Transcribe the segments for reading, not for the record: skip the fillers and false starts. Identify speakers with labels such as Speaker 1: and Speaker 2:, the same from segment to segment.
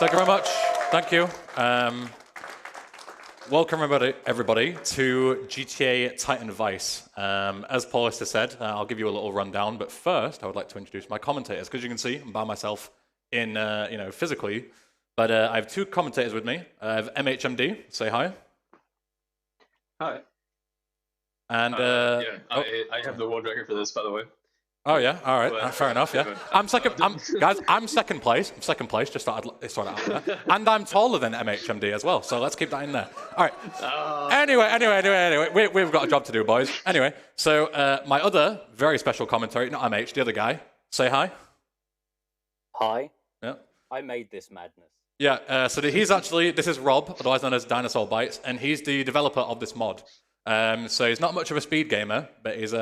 Speaker 1: Thank you very much. Thank you. Welcome, everybody, to GTA Titan Vice. As Paulus has said, I'll give you a little rundown, but first, I would like to introduce my commentators. Because you can see, I'm by myself in, physically, but I have two commentators with me. I have MHMD. Say hi.
Speaker 2: Hi.
Speaker 1: And
Speaker 2: I have the world record for this, by the way.
Speaker 1: Oh yeah, all right,
Speaker 2: But,
Speaker 1: fair enough. Yeah, I'm second. I'm second place. I'm second place. Just thought I'd sort it out there. And I'm taller than MHMD as well, so let's keep that in there. All right. Anyway, we've got a job to do, boys. Anyway, so my other very special commentary, not MH, the other guy. Say hi.
Speaker 3: Hi.
Speaker 1: Yeah.
Speaker 3: I made this madness.
Speaker 1: Yeah. So this is Rob, otherwise known as Dinosaur Bites, and he's the developer of this mod. So he's not much of a speed gamer, but he's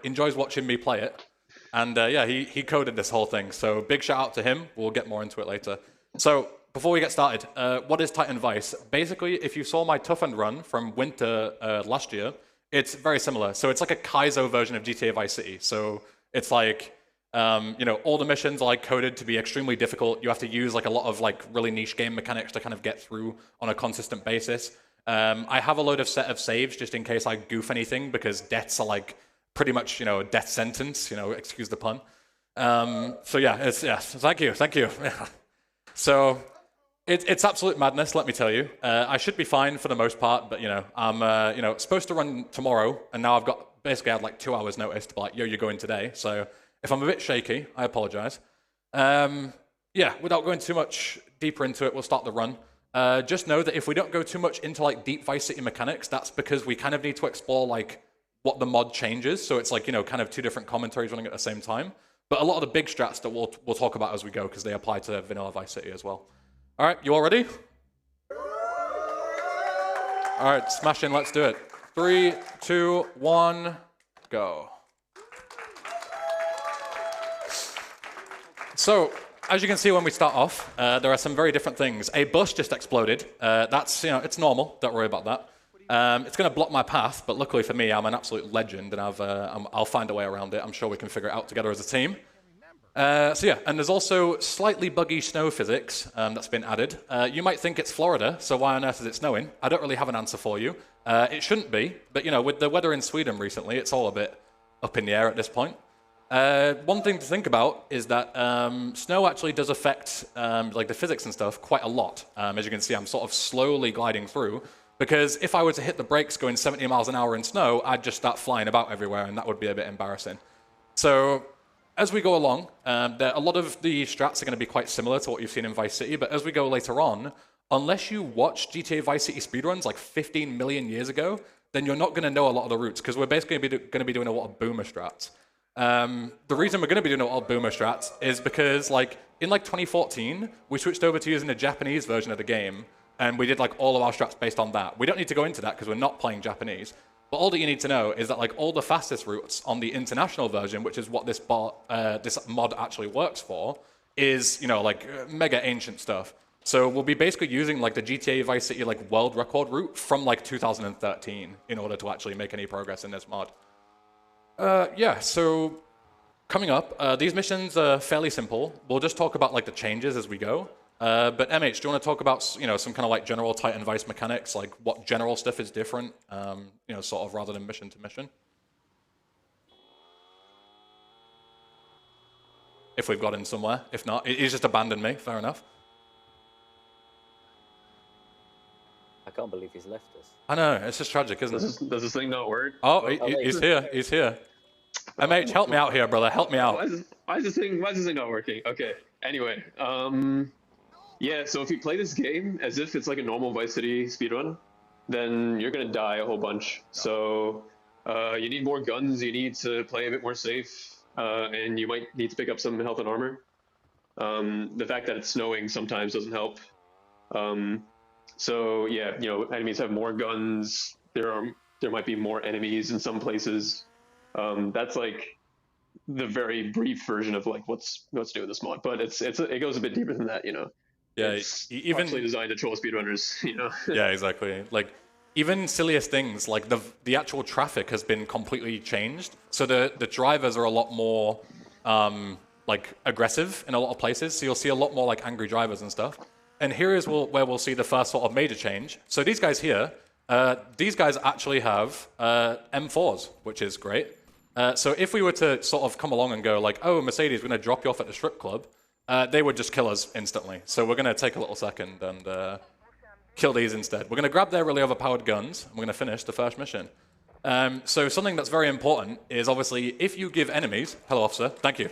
Speaker 1: enjoys watching me play it, and he coded this whole thing. So big shout out to him. We'll get more into it later. So before we get started, what is Titan Vice? Basically, if you saw my Tough End run from Winter last year, it's very similar. So it's like a Kaizo version of GTA Vice City. So it's like all the missions are like coded to be extremely difficult. You have to use like a lot of like really niche game mechanics to kind of get through on a consistent basis. I have a load of set of saves just in case I goof anything, because deaths are like pretty much, a death sentence, excuse the pun. Thank you. So it's absolute madness, let me tell you. I should be fine for the most part, but I'm supposed to run tomorrow, and now I had like 2 hours notice to be like, yo, you're going today. So if I'm a bit shaky, I apologize. Without going too much deeper into it, we'll start the run. Just know that if we don't go too much into like deep Vice City mechanics, that's because we kind of need to explore like what the mod changes. So it's like, kind of two different commentaries running at the same time. But a lot of the big strats that we'll talk about as we go, because they apply to vanilla Vice City as well. All right, you all ready? All right, smash in, let's do it. 3, 2, 1, go. So, as you can see when we start off, there are some very different things. A bus just exploded. That's, it's normal. Don't worry about that. It's going to block my path, but luckily for me, I'm an absolute legend, and I'll find a way around it. I'm sure we can figure it out together as a team. And there's also slightly buggy snow physics that's been added. You might think it's Florida, so why on earth is it snowing? I don't really have an answer for you. It shouldn't be, but with the weather in Sweden recently, it's all a bit up in the air at this point. One thing to think about is that snow actually does affect like the physics and stuff quite a lot. As you can see, I'm sort of slowly gliding through, because if I were to hit the brakes going 70 miles an hour in snow, I'd just start flying about everywhere, and that would be a bit embarrassing. So as we go along, a lot of the strats are going to be quite similar to what you've seen in Vice City, but as we go later on, unless you watched GTA Vice City speedruns like 15 million years ago, then you're not going to know a lot of the routes, because we're basically going to be doing a lot of boomer strats. The reason we're going to be doing all boomer strats is because, like, in like 2014, we switched over to using a Japanese version of the game, and we did like all of our strats based on that. We don't need to go into that because we're not playing Japanese. But all that you need to know is that like all the fastest routes on the international version, which is what this mod actually works for, is mega ancient stuff. So we'll be basically using like the GTA Vice City like world record route from like 2013 in order to actually make any progress in this mod. So coming up, these missions are fairly simple. We'll just talk about like the changes as we go. But MH, do you want to talk about some kind of like general Titan Vice mechanics, like what general stuff is different, sort of rather than mission to mission? If we've got him somewhere. If not, he's just abandoned me. Fair enough.
Speaker 3: I can't believe he's left us.
Speaker 1: I know, it's just tragic, isn't it?
Speaker 2: Does this thing not work?
Speaker 1: Oh, he's here. He's here. MH, help me out here, brother. Help me out.
Speaker 2: Why is this thing not working? Okay. Anyway, so if you play this game as if it's like a normal Vice City speedrun, then you're gonna die a whole bunch. So you need more guns. You need to play a bit more safe, and you might need to pick up some health and armor. The fact that it's snowing sometimes doesn't help. Enemies have more guns. There might be more enemies in some places. That's like the very brief version of like what's new in this mod, but it goes a bit deeper than that,
Speaker 1: Yeah,
Speaker 2: it's
Speaker 1: even
Speaker 2: partially designed to troll speedrunners,
Speaker 1: Yeah, exactly. Like even silliest things, like the actual traffic has been completely changed. So the drivers are a lot more like aggressive in a lot of places. So you'll see a lot more like angry drivers and stuff. And here is where we'll see the first sort of major change. So these guys here, these guys actually have M4s, which is great. So if we were to sort of come along and go like, oh, Mercedes, we're going to drop you off at the strip club, they would just kill us instantly. So we're going to take a little second and kill these instead. We're going to grab their really overpowered guns, and we're going to finish the first mission. So something that's very important is obviously if you give enemies... Hello, officer. Thank you.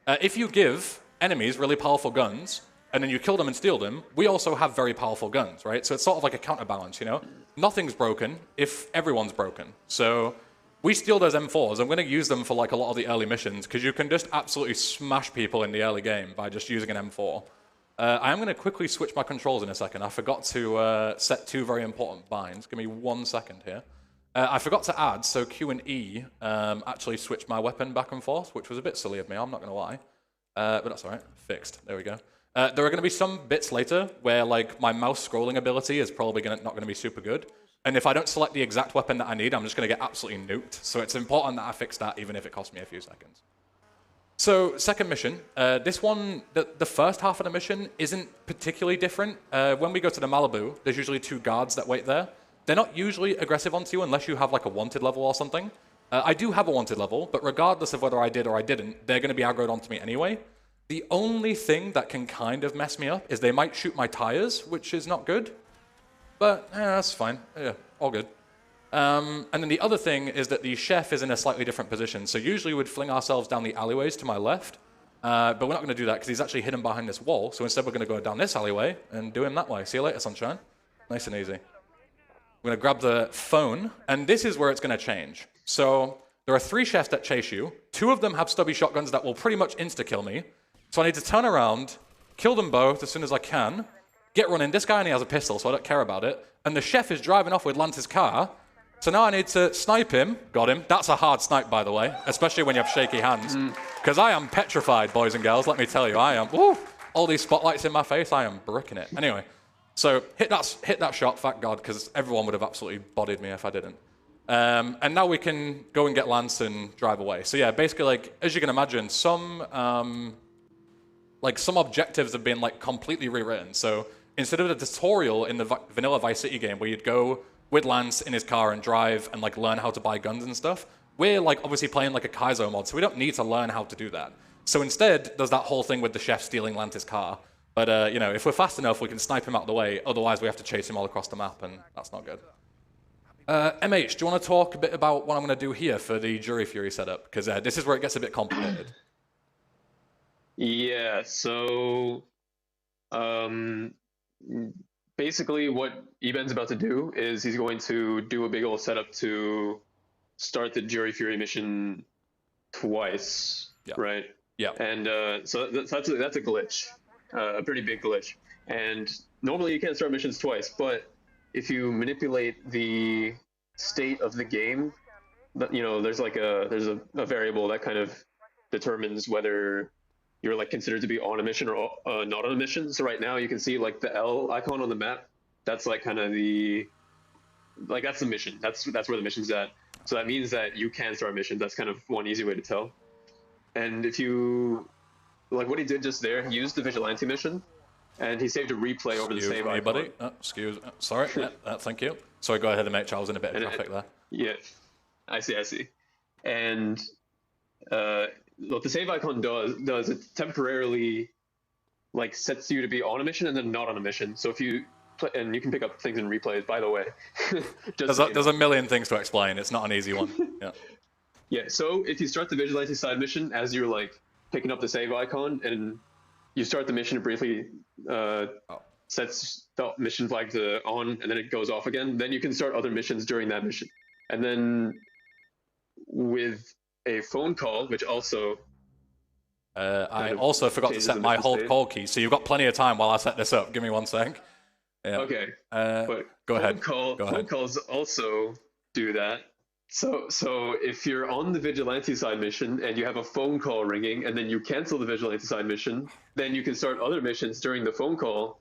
Speaker 1: If you give enemies really powerful guns, and then you kill them and steal them, we also have very powerful guns, right? So it's sort of like a counterbalance, you know? Nothing's broken if everyone's broken. So we steal those M4s. I'm going to use them for like a lot of the early missions, because you can just absolutely smash people in the early game by just using an M4. I am going to quickly switch my controls in a second. I forgot to set two very important binds. Give me 1 second here. I forgot to add, so Q and E actually switch my weapon back and forth, which was a bit silly of me, I'm not going to lie. But that's all right. Fixed. There we go. There are going to be some bits later where like my mouse scrolling ability is probably not going to be super good. And if I don't select the exact weapon that I need, I'm just going to get absolutely nuked. So it's important that I fix that, even if it costs me a few seconds. So second mission, this one, the first half of the mission isn't particularly different. When we go to the Malibu, there's usually 2 guards that wait there. They're not usually aggressive onto you unless you have like a wanted level or something. I do have a wanted level, but regardless of whether I did or I didn't, they're going to be aggroed onto me anyway. The only thing that can kind of mess me up is they might shoot my tires, which is not good. But that's fine. Yeah, all good. And then the other thing is that the chef is in a slightly different position. So usually we'd fling ourselves down the alleyways to my left, but we're not going to do that because he's actually hidden behind this wall. So instead we're going to go down this alleyway and do him that way. See you later, sunshine. Nice and easy. We're going to grab the phone, and this is where it's going to change. So there are 3 chefs that chase you. 2 of them have stubby shotguns that will pretty much insta-kill me. So I need to turn around, kill them both as soon as I can, get running. This guy only has a pistol, so I don't care about it. And the chef is driving off with Lance's car. So now I need to snipe him. Got him. That's a hard snipe, by the way, especially when you have shaky hands. Because I am petrified, boys and girls. Let me tell you, I am. Woo, all these spotlights in my face, I am bricking it. Anyway, so hit that shot, thank God, because everyone would have absolutely bodied me if I didn't. And now we can go and get Lance and drive away. So yeah, basically, like as you can imagine, some objectives have been like completely rewritten. So instead of the tutorial in the vanilla Vice City game where you'd go with Lance in his car and drive and like learn how to buy guns and stuff, we're like obviously playing like a Kaizo mod, so we don't need to learn how to do that. So instead, there's that whole thing with the chef stealing Lance's car. But you know, if we're fast enough, we can snipe him out of the way. Otherwise, we have to chase him all across the map, and that's not good. MH, do you want to talk a bit about what I'm going to do here for the Jury Fury setup? Because this is where it gets a bit complicated.
Speaker 2: Yeah, so basically what Eben's about to do is he's going to do a big old setup to start the Jury Fury mission twice, right?
Speaker 1: Yeah.
Speaker 2: And so that's a glitch, a pretty big glitch. And normally you can't start missions twice, but if you manipulate the state of the game, you know, there's a variable that kind of determines whether you're like considered to be on a mission or not on a mission. So right now you can see like the L icon on the map. That's like kind of that's the mission. That's where the mission's at. So that means that you can start missions. That's kind of one easy way to tell. And if you like what he did just there, he used the vigilante mission, and he saved a replay over the save icon.
Speaker 1: Buddy. Sorry. Thank you. Sorry, go ahead and make sure I was in a bit of traffic there.
Speaker 2: Yeah, I see. And what the save icon does it temporarily like sets you to be on a mission and then not on a mission. So if you play, and you can pick up things in replays, by the way.
Speaker 1: There's a million things to explain. It's not an easy one. Yeah.
Speaker 2: Yeah. So if you start the vigilante side mission as you're like picking up the save icon, and you start the mission, it briefly sets the mission flag to on, and then it goes off again. Then you can start other missions during that mission, and then with a phone call, which also
Speaker 1: I also forgot to set my hold call key, so you've got plenty of time while I set this up. Give me 1 sec. Yeah.
Speaker 2: Okay.
Speaker 1: But go ahead.
Speaker 2: Phone calls also do that. So if you're on the vigilante side mission and you have a phone call ringing and then you cancel the vigilante side mission, then you can start other missions during the phone call.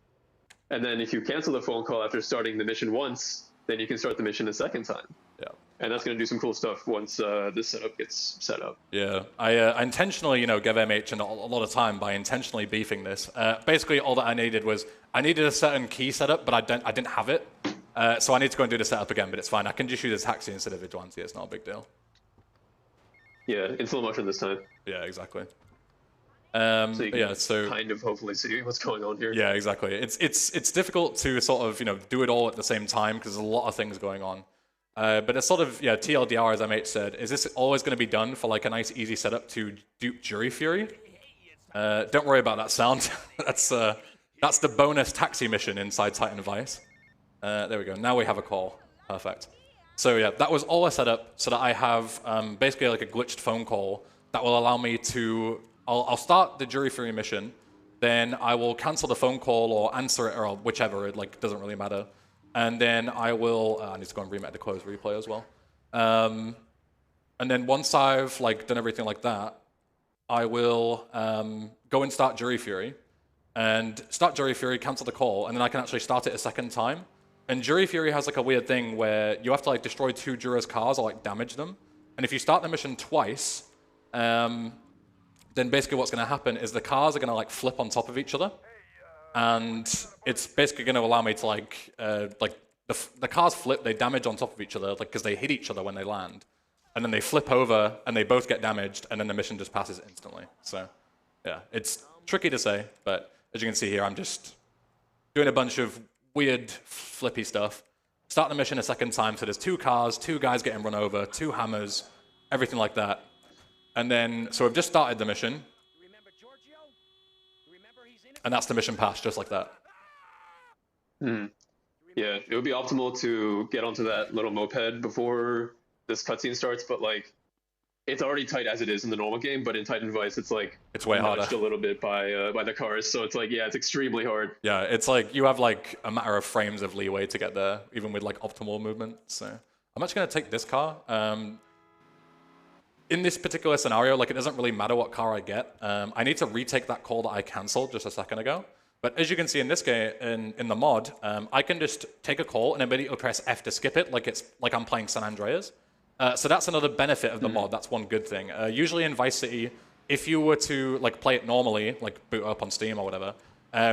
Speaker 2: And then if you cancel the phone call after starting the mission once, then you can start the mission a second time.
Speaker 1: Yeah.
Speaker 2: and that's going to do some cool stuff once this setup gets set up.
Speaker 1: Yeah, I intentionally, give MH a lot of time by intentionally beefing this. Basically, all that I needed was I needed a certain key setup, but I didn't have it. So I need to go and do the setup again, but it's fine. I can just use a taxi instead of vigilante. It's not a big deal.
Speaker 2: Yeah, in slow motion this time.
Speaker 1: Yeah, exactly.
Speaker 2: So you can
Speaker 1: so
Speaker 2: kind of hopefully see what's going on here.
Speaker 1: yeah, exactly. It's difficult to sort of do it all at the same time because there's a lot of things going on. But it's sort of TLDR, as MH said. Is this always going to be done for like a nice easy setup to dupe Jury Fury? Don't worry about that sound. That's the bonus taxi mission inside Titan Vice. There we go. Now we have a call. Perfect. So yeah, that was all I set up so that I have basically like a glitched phone call that will allow me to. I'll start the Jury Fury mission, then I will cancel the phone call or answer it or whichever. It doesn't really matter. And then I will. I need to go and remake the closed replay as well. And then once I've done everything like that, I will go and start Jury Fury, and start Jury Fury, cancel the call, and then I can actually start it a second time. And Jury Fury has a weird thing where you have to destroy 2 jurors' cars or damage them. And if you start the mission twice, then basically what's going to happen is the cars are going to flip on top of each other, and it's basically going to allow me to the cars flip, they damage on top of each other because they hit each other when they land, and then they flip over and they both get damaged, and then the mission just passes instantly. So yeah, it's tricky to say, but as you can see here, I'm just doing a bunch of weird flippy stuff. Start the mission a second time, so there's 2 cars, 2 guys getting run over, 2 hammers, everything like that. And then, so we've just started the mission. And that's the mission pass, just like that.
Speaker 2: Yeah, it would be optimal to get onto that little moped before this cutscene starts, but it's already tight as it is in the normal game, but in Titan Vice, it's
Speaker 1: it's way harder
Speaker 2: a little bit by the cars, so it's it's extremely hard.
Speaker 1: Yeah, it's you have a matter of frames of leeway to get there, even with optimal movement. So I'm actually gonna take this car. In this particular scenario, it doesn't really matter what car I get. I need to retake that call that I canceled just a second ago. But as you can see in this game, in the mod, I can just take a call and immediately press F to skip it, it's like I'm playing San Andreas. So that's another benefit of the mod. That's one good thing. Usually in Vice City, if you were to play it normally, boot up on Steam or whatever,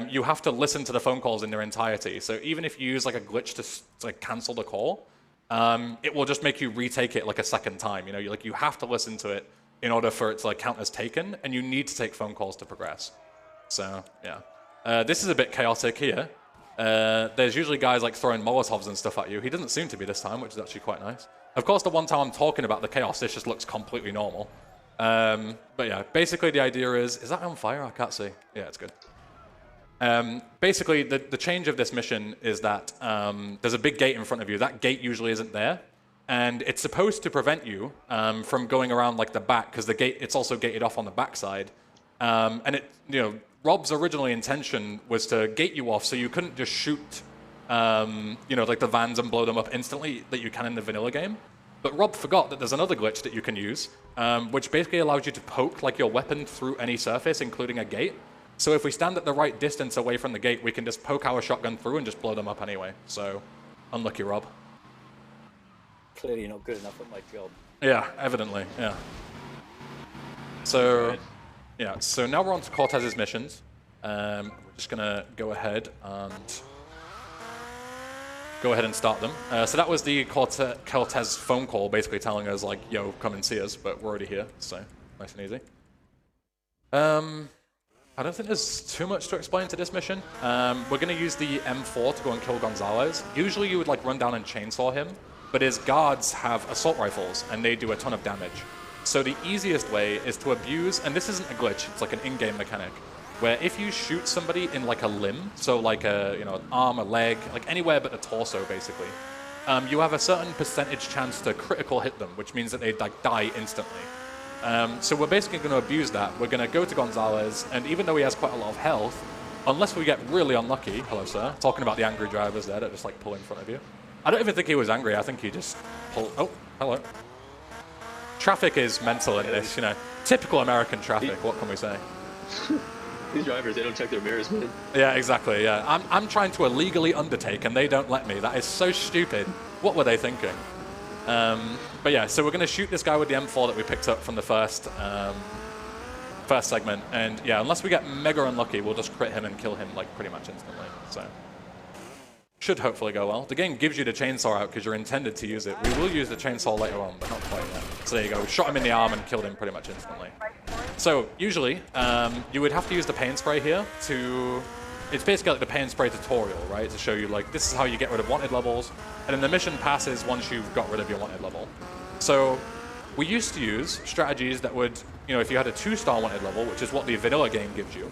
Speaker 1: you have to listen to the phone calls in their entirety. So even if you use a glitch to cancel the call, it will just make you retake it a second time. You have to listen to it in order for it to count as taken, and you need to take phone calls to progress. So yeah, this is a bit chaotic here. There's usually guys throwing Molotovs and stuff at you. He doesn't seem to be this time, which is actually quite nice. Of course, the one time I'm talking about the chaos, this just looks completely normal. But yeah, basically the idea is that on fire? I can't see. Yeah, it's good. Basically, the change of this mission is that there's a big gate in front of you. That gate usually isn't there, and it's supposed to prevent you from going around the back, because the gate, it's also gated off on the backside. And Rob's original intention was to gate you off so you couldn't just shoot the vans and blow them up instantly that you can in the vanilla game. But Rob forgot that there's another glitch that you can use, which basically allows you to poke your weapon through any surface, including a gate. So if we stand at the right distance away from the gate, we can just poke our shotgun through and just blow them up anyway. So, unlucky, Rob.
Speaker 3: Clearly not good enough at my job.
Speaker 1: Yeah, evidently, yeah. So, yeah, so now we're on to Cortez's missions. We're just gonna go ahead and start them. So that was the Cortez phone call, basically telling us yo, come and see us, but we're already here, so nice and easy. I don't think there's too much to explain to this mission. We're going to use the M4 to go and kill Gonzalez. Usually you would run down and chainsaw him, but his guards have assault rifles, and they do a ton of damage. So the easiest way is to abuse, and this isn't a glitch, it's an in-game mechanic, where if you shoot somebody in a limb, so an arm, a leg, anywhere but the torso basically, you have a certain percentage chance to critical hit them, which means that they die instantly. So we're basically going to abuse that. We're going to go to Gonzalez, and even though he has quite a lot of health, unless we get really unlucky, hello sir, talking about the angry drivers there that just pull in front of you. I don't even think he was angry, I think he just pulled, oh, hello. Traffic is mental in this, typical American traffic, what can we say?
Speaker 2: These drivers, they don't check their mirrors, man.
Speaker 1: Yeah, exactly, yeah. I'm trying to illegally undertake and they don't let me. That is so stupid. What were they thinking? But yeah, so we're going to shoot this guy with the M4 that we picked up from the first segment. And yeah, unless we get mega unlucky, we'll just crit him and kill him like pretty much instantly. So should hopefully go well. The game gives you the chainsaw out because you're intended to use it. We will use the chainsaw later on, but not quite yet. So there you go. We shot him in the arm and killed him pretty much instantly. So usually, you would have to use the pain spray here to... It's basically like the pain spray tutorial, right? To show you, like, this is how you get rid of wanted levels. And then the mission passes once you've got rid of your wanted level. So we used to use strategies that would, you know, if you had a 2-star wanted level, which is what the vanilla game gives you,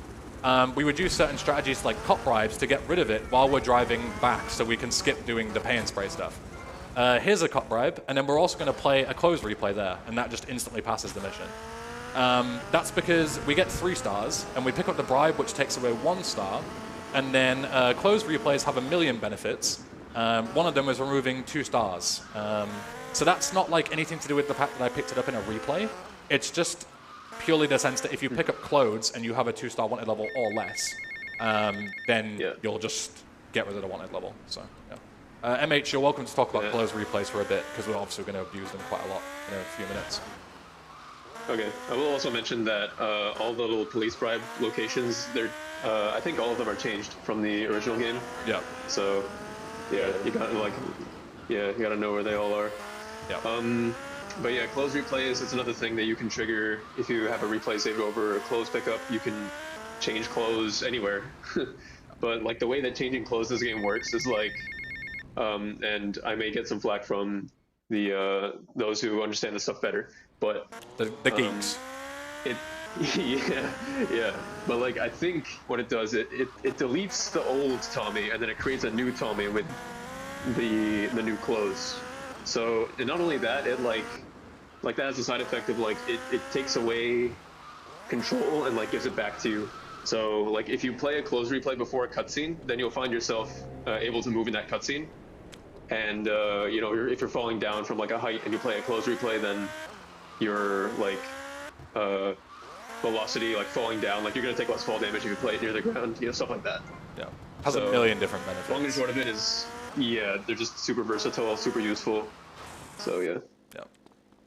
Speaker 1: we would use certain strategies like cop bribes to get rid of it while we're driving back so we can skip doing the pain spray stuff. Here's a cop bribe, and then we're also going to play a close replay there, and that just instantly passes the mission. That's because we get 3 stars, and we pick up the bribe, which takes away 1 star, and then closed replays have a million benefits. One of them is removing 2 stars. So that's not like anything to do with the fact that I picked it up in a replay. It's just purely the sense that if you pick up clothes and you have a 2-star wanted level or less, then you'll just get rid of the wanted level. So yeah. MH, you're welcome to talk about closed replays for a bit, because we're obviously going to abuse them quite a lot in a few minutes.
Speaker 2: Okay. I will also mention that all the little police bribe locations, they're I think all of them are changed from the original game. Yeah. So, yeah, you gotta know where they all are. Yeah. But yeah, close replays, it's another thing that you can trigger if you have a replay saved over a close pickup. You can change clothes anywhere. But like the way that changing clothes this game works is like, and I may get some flack from the those who understand this stuff better, but
Speaker 1: the geeks.
Speaker 2: Yeah. But like I think what it does, it deletes the old Tommy and then it creates a new Tommy with the new clothes. So and not only that, it like that has a side effect of like it takes away control and like gives it back to you. So like if you play a close replay before a cutscene, then you'll find yourself able to move in that cutscene. And you know, if you're falling down from like a height and you play a close replay, then you're like velocity, like falling down, like you're gonna take less fall damage if you play it near the ground, you know, stuff like that.
Speaker 1: Yeah, has a million different benefits.
Speaker 2: Long and short of it is, yeah, they're just super versatile, super useful. So yeah.
Speaker 1: Yeah.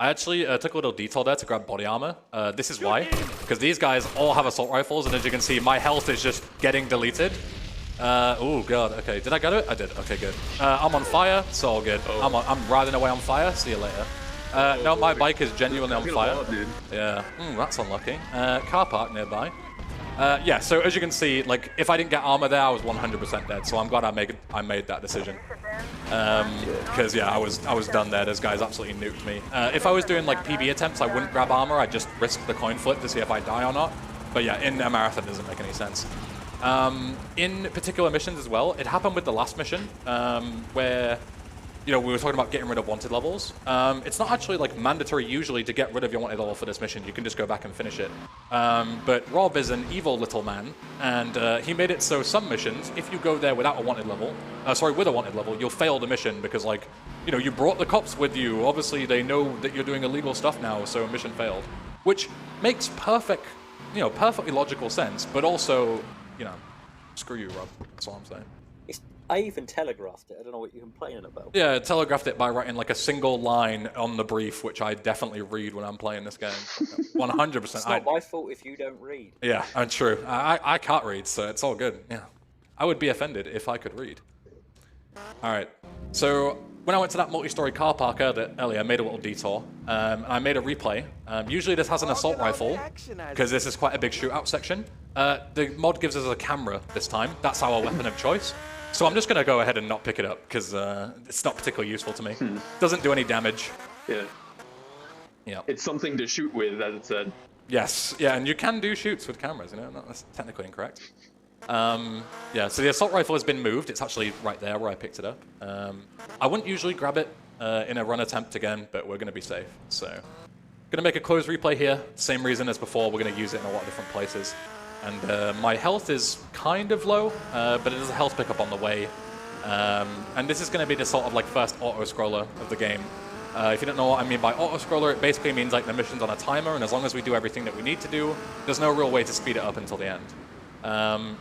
Speaker 1: I actually took a little detour there to grab body armor. This is why, because these guys all have assault rifles, and as you can see, my health is just getting deleted. Oh god, okay, did I get it? I did, okay, good. I'm on fire, it's all good. Oh. I'm riding away on fire, see you later. No, my bike is genuinely on fire. Yeah, that's unlucky. Car park nearby. Yeah, so as you can see, like if I didn't get armor there, I was 100% dead. So I'm glad I made that decision. Because yeah, I was done there. Those guys absolutely nuked me. If I was doing like PB attempts, I wouldn't grab armor. I'd just risk the coin flip to see if I die or not. But yeah, in a marathon, it doesn't make any sense. In particular missions as well, it happened with the last mission where, you know, we were talking about getting rid of wanted levels. It's not actually like mandatory usually to get rid of your wanted level for this mission. You can just go back and finish it. But Rob is an evil little man, and he made it so some missions, if you go there without a wanted level, with a wanted level, you'll fail the mission because, like, you know, you brought the cops with you. Obviously, they know that you're doing illegal stuff now, so mission failed, which makes perfectly logical sense. But also, you know, screw you, Rob. That's all I'm saying.
Speaker 3: I even telegraphed it. I don't know what you're complaining about.
Speaker 1: Yeah, I telegraphed it by writing like a single line on the brief, which I definitely read when I'm playing this game. 100%.
Speaker 3: It's not my fault if you don't read.
Speaker 1: Yeah, true. I can't read, so it's all good. Yeah, I would be offended if I could read. All right. So when I went to that multi-story car park earlier, I made a little detour. And I made a replay. Usually this has an assault rifle, because this is quite a big shootout section. The mod gives us a camera this time. That's our weapon of choice. So I'm just going to go ahead and not pick it up, because it's not particularly useful to me. Doesn't do any damage.
Speaker 2: Yeah.
Speaker 1: Yeah.
Speaker 2: It's something to shoot with, as it said.
Speaker 1: Yes. Yeah, and you can do shoots with cameras, you know? That's technically incorrect. Yeah, so the assault rifle has been moved. It's actually right there where I picked it up. I wouldn't usually grab it in a run attempt again, but we're going to be safe. So going to make a close replay here. Same reason as before, we're going to use it in a lot of different places. And my health is kind of low, but it is a health pickup on the way. And this is going to be the sort of like first auto-scroller of the game. If you don't know what I mean by auto-scroller, it basically means like the mission's on a timer, and as long as we do everything that we need to do, there's no real way to speed it up until the end.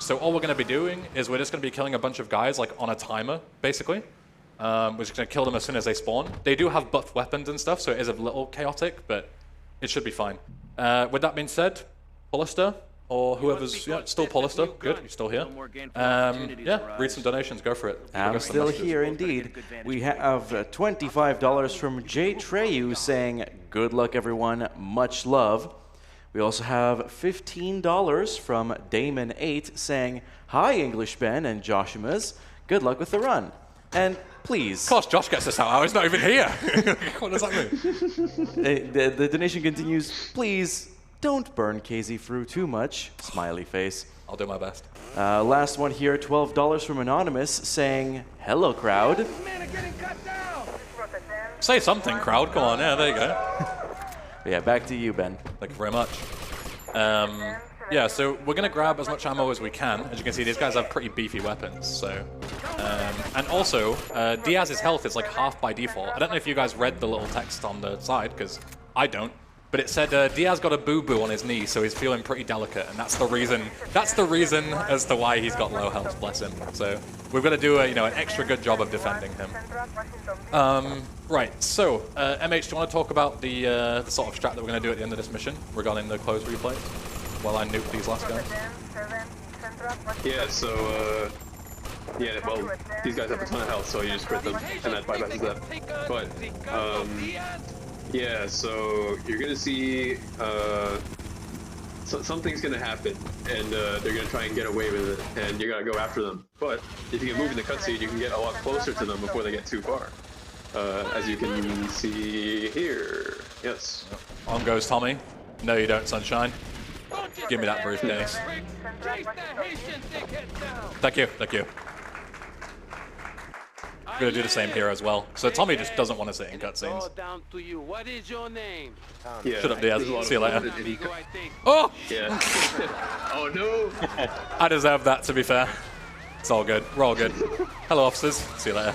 Speaker 1: So all we're going to be doing is we're just going to be killing a bunch of guys like on a timer, basically. which is going to kill them as soon as they spawn. They do have buffed weapons and stuff, so it is a little chaotic, but it should be fine. With that being said, Pollister, or whoever's still Pollister, good, you're still here. Yeah, read some donations, go for it.
Speaker 4: I'm still here, indeed. We have $25 from Jay Treyu saying, good luck, everyone, much love. We also have $15 from Damon8 saying, hi, English Ben and Joshua's, good luck with the run. And please.
Speaker 1: Of course, Josh gets this out. He's not even here. What does that mean?
Speaker 4: The donation continues, please don't burn KZ through too much. Smiley face.
Speaker 1: I'll do my best.
Speaker 4: Last one here, $12 from Anonymous saying, hello, crowd.
Speaker 1: Say something, crowd. Come on, yeah, there you go.
Speaker 4: Yeah, back to you, Ben.
Speaker 1: Thank you very much. Yeah, so we're going to grab as much ammo as we can. As you can see, these guys have pretty beefy weapons. So, and also, Diaz's health is like half by default. I don't know if you guys read the little text on the side, because I don't. But it said Diaz got a boo-boo on his knee, so he's feeling pretty delicate, and that's the reason. That's the reason as to why he's got low health. Bless him. So we've got to do an extra good job of defending him. Right. So MH, do you want to talk about the sort of strat that we're going to do at the end of this mission regarding the close replay? While I nuke these last guys.
Speaker 2: Yeah. So yeah. Well, these guys have a ton of health, so you just crit them, and that bypasses that. But yeah, so you're gonna see something's gonna happen, and they're gonna try and get away with it, and you're gonna go after them. But if you can move in the cutscene, you can get a lot closer to them before they get too far. As you can see here. Yes.
Speaker 1: On goes Tommy. No, you don't, Sunshine. Give me that briefcase. Thank you, thank you. I'm gonna do the same here as well. So Tommy just doesn't want to sit in cutscenes.
Speaker 5: What is your name?
Speaker 2: Yeah.
Speaker 1: Shut up, Diaz. See you later.
Speaker 2: Oh! Yeah. Oh no!
Speaker 1: I deserve that, to be fair. It's all good. We're all good. Hello, officers. See you later.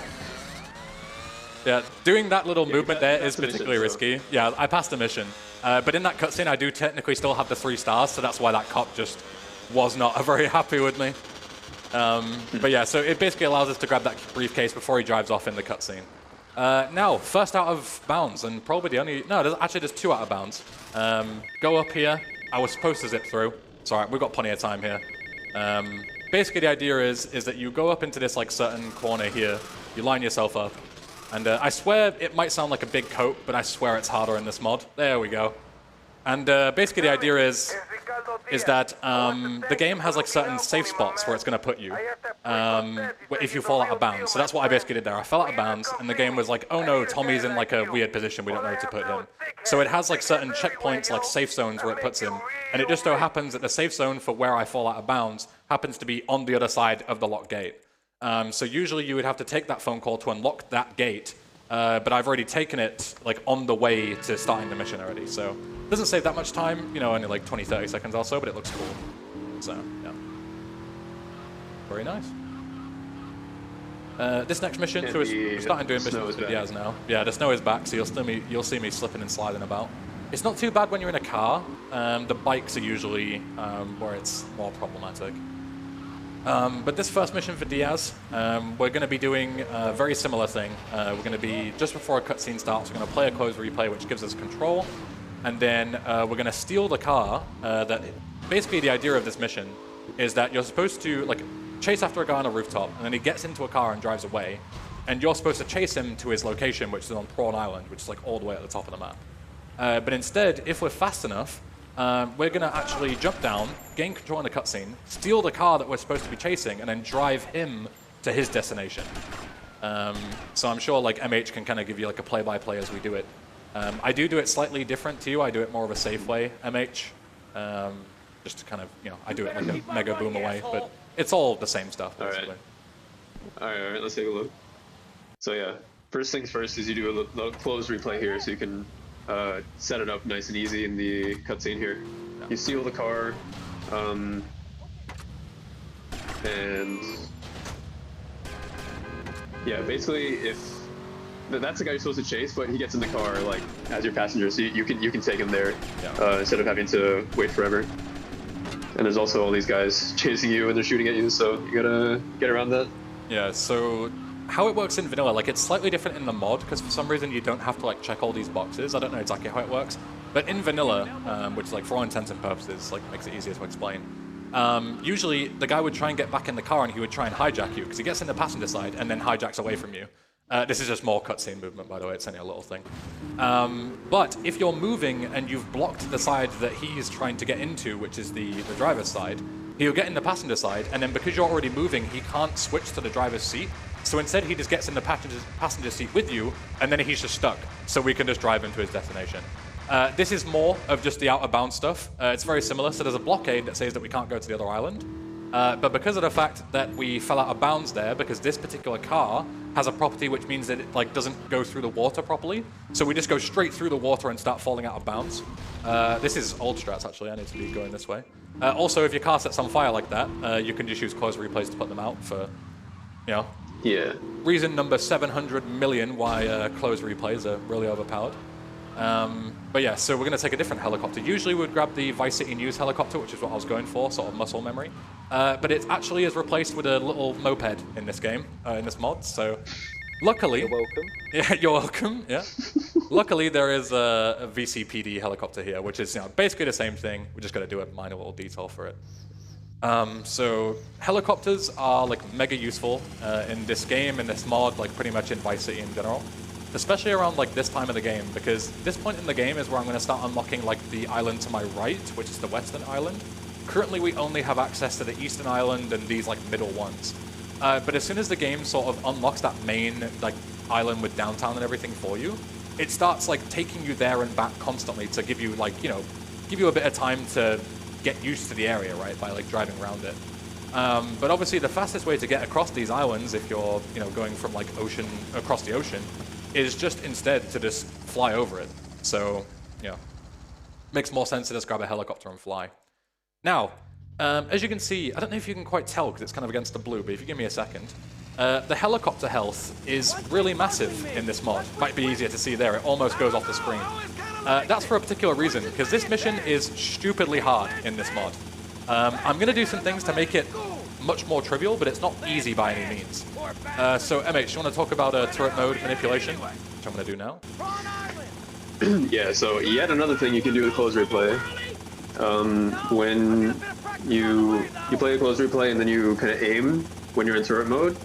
Speaker 1: Yeah, doing that little movement there is particularly risky. Yeah, I passed the mission. But in that cutscene, I do technically still have the 3 stars, so that's why that cop just was not very happy with me. But yeah, so it basically allows us to grab that briefcase before he drives off in the cutscene. Now, first out of bounds, and probably the only... No, there's 2 out of bounds. Go up here. I was supposed to zip through. It's alright, we've got plenty of time here. Basically, the idea is that you go up into this like certain corner here, you line yourself up, and I swear it might sound like a big coat, but I swear it's harder in this mod. There we go. And basically the idea is that the game has like certain safe spots where it's going to put you if you fall out of bounds. So that's what I basically did there. I fell out of bounds, and the game was like, oh no, Tommy's in like a weird position, we don't know where to put him. So it has like certain checkpoints, like safe zones where it puts him. And it just so happens that the safe zone for where I fall out of bounds happens to be on the other side of the locked gate. So usually you would have to take that phone call to unlock that gate, but I've already taken it like on the way to starting the mission already. So it doesn't save that much time, only like 20-30 seconds or so, but it looks cool. So yeah, very nice. This next mission, so we're starting doing missions with Diaz now. Yeah, the snow is back, so you'll see me slipping and sliding about. It's not too bad when you're in a car. The bikes are usually where it's more problematic. But this first mission for Diaz, we're going to be doing a very similar thing. We're going to be, just before a cutscene starts, we're going to play a closed replay, which gives us control. And then we're going to steal the car. Basically, the idea of this mission is that you're supposed to like chase after a guy on a rooftop, and then he gets into a car and drives away. And you're supposed to chase him to his location, which is on Prawn Island, which is like all the way at the top of the map. But instead, if we're fast enough, we're going to actually jump down, gain control in the cutscene, steal the car that we're supposed to be chasing, and then drive him to his destination. So I'm sure like MH can kind of give you like a play-by-play as we do it. I do it slightly different to you. I do it more of a safe way, MH. Just to kind of, I do it like a mega boom away, but it's all the same stuff, basically.
Speaker 2: All right, let's take a look. So yeah, first things first is you do a closed replay here, so you can set it up nice and easy in the cutscene here. You steal the car, and yeah, basically if that's the guy you're supposed to chase, but he gets in the car like as your passenger, so you can take him there instead of having to wait forever. And there's also all these guys chasing you and they're shooting at you, so you gotta get around that.
Speaker 1: Yeah, so how it works in vanilla, like it's slightly different in the mod because for some reason you don't have to like check all these boxes. I don't know exactly how it works, but in vanilla, which is like for all intents and purposes, like makes it easier to explain. Usually the guy would try and get back in the car and he would try and hijack you because he gets in the passenger side and then hijacks away from you. This is just more cutscene movement, by the way. It's only a little thing. But if you're moving and you've blocked the side that he's trying to get into, which is the driver's side, he'll get in the passenger side, and then because you're already moving, he can't switch to the driver's seat. So instead, he just gets in the passenger seat with you, and then he's just stuck. So we can just drive him to his destination. This is more of just the out-of-bounds stuff. It's very similar. So there's a blockade that says that we can't go to the other island. But because of the fact that we fell out of bounds there, because this particular car has a property which means that it like doesn't go through the water properly, so we just go straight through the water and start falling out of bounds. This is old strats, actually. I need to be going this way. Also, if your car sets on fire like that, you can just use close replays to put them out for, you know, reason number 700 million why close replays are really overpowered. But yeah, so we're going to take a different helicopter. Usually we would grab the Vice City News helicopter, which is what I was going for, sort of muscle memory. But it actually is replaced with a little moped in this game, in this mod. So luckily...
Speaker 3: You're welcome.
Speaker 1: Yeah, you're welcome, yeah. Luckily there is a VCPD helicopter here, which is basically the same thing. We're just going to do a minor little detail for it. So helicopters are like mega useful in this game, in this mod, like pretty much in Vice City in general. Especially around like this time of the game, because this point in the game is where I'm going to start unlocking like the island to my right, which is the western island. Currently we only have access to the eastern island and these like middle ones. But as soon as the game sort of unlocks that main like island with downtown and everything for you, it starts like taking you there and back constantly to give you like, you know, give you a bit of time to get used to the area, right, by like driving around it. But obviously the fastest way to get across these islands, if you're, you know, going from like ocean across the ocean, is just instead to just fly over it. So, you know, makes more sense to just grab a helicopter and fly. Now, as you can see, I don't know if you can quite tell because it's kind of against the blue, but if you give me a second, the helicopter health is really massive in this mod. Might be easier to see there, it almost goes off the screen. That's for a particular reason, because this mission is stupidly hard in this mod. I'm going to do some things to make it much more trivial, but it's not easy by any means. So, MH, you want to talk about turret mode manipulation, which I'm going to do now?
Speaker 2: Yeah, so yet another thing you can do with close replay. When you play a close replay and then you kind of aim when you're in turret mode,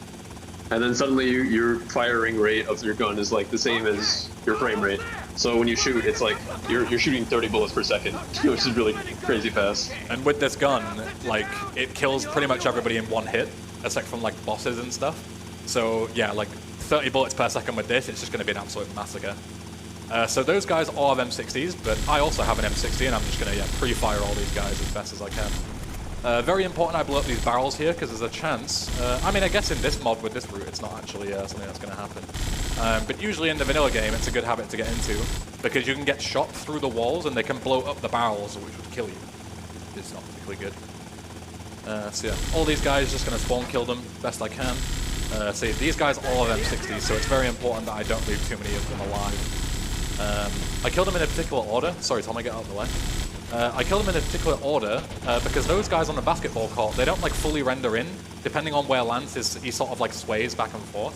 Speaker 2: and then suddenly your firing rate of your gun is like the same as your frame rate. So when you shoot, it's like you're shooting 30 bullets per second, which is really crazy fast.
Speaker 1: And with this gun, like, it kills pretty much everybody in one hit, except from like bosses and stuff. So yeah, like 30 bullets per second with this, it's just going to be an absolute massacre. So those guys all have M60s, but I also have an M60, and I'm just going to pre-fire all these guys as best as I can. Very important I blow up these barrels here, because there's a chance. I mean, I guess in this mod with this route, it's not actually something that's going to happen. But usually in the vanilla game, it's a good habit to get into, because you can get shot through the walls, and they can blow up the barrels, which would kill you. It's not particularly good. So yeah, all these guys, just going to spawn kill them best I can. See, these guys all have M60s, so it's very important that I don't leave too many of them alive. I killed them in a particular order. Sorry, Tom, I get out of the way. I killed them in a particular order because those guys on the basketball court, they don't like fully render in. Depending on where Lance is, he sort of like sways back and forth.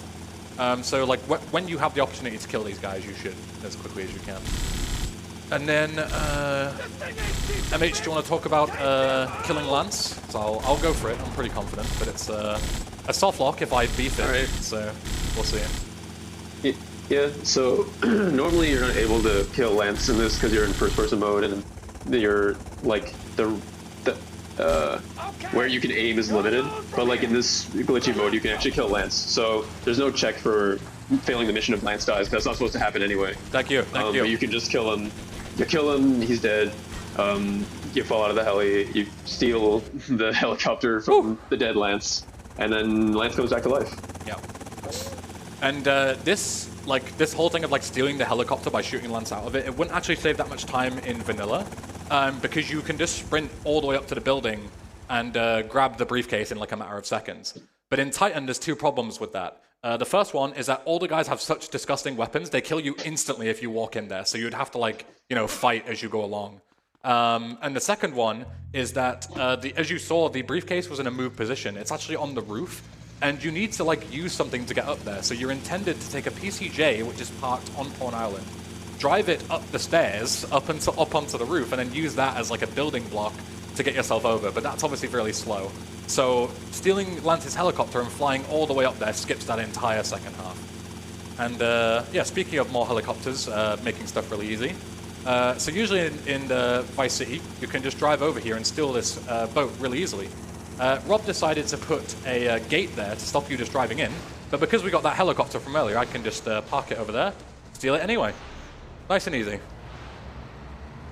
Speaker 1: So like when you have the opportunity to kill these guys, you should as quickly as you can. And then, MH, do you want to talk about killing Lance? So I'll go for it. I'm pretty confident, but it's a soft lock if I beat it. Right. So we'll see.
Speaker 2: Yeah, so normally you're not able to kill Lance in this because you're in first-person mode, and you're like where you can aim is limited. But like in this glitchy mode, you can actually kill Lance. So there's no check for failing the mission if Lance dies. That's not supposed to happen anyway.
Speaker 1: Thank you. Thank you.
Speaker 2: But you can just kill him. You kill him, he's dead. You fall out of the heli. You steal the helicopter from the dead Lance, and then Lance comes back to life.
Speaker 1: Yeah. And this whole thing of like stealing the helicopter by shooting Lance out of it, it wouldn't actually save that much time in vanilla, because you can just sprint all the way up to the building and grab the briefcase in like a matter of seconds. But in Titan, there's two problems with that. The first one is that all the guys have such disgusting weapons, they kill you instantly if you walk in there, so you'd have to like, you know, fight as you go along. And the second one is that, as you saw, the briefcase was in a moved position. It's actually on the roof. and you need to like use something to get up there. So you're intended to take a PCJ, which is parked on Pawn Island, drive it up the stairs, up onto the roof, and then use that as like a building block to get yourself over. But that's obviously really slow. So stealing Lance's helicopter and flying all the way up there skips that entire second half. And yeah, speaking of more helicopters, making stuff really easy. So usually in Vice City, you can just drive over here and steal this boat really easily. Rob decided to put a gate there to stop you just driving in, but because we got that helicopter from earlier, I can just park it over there, steal it anyway. Nice and easy.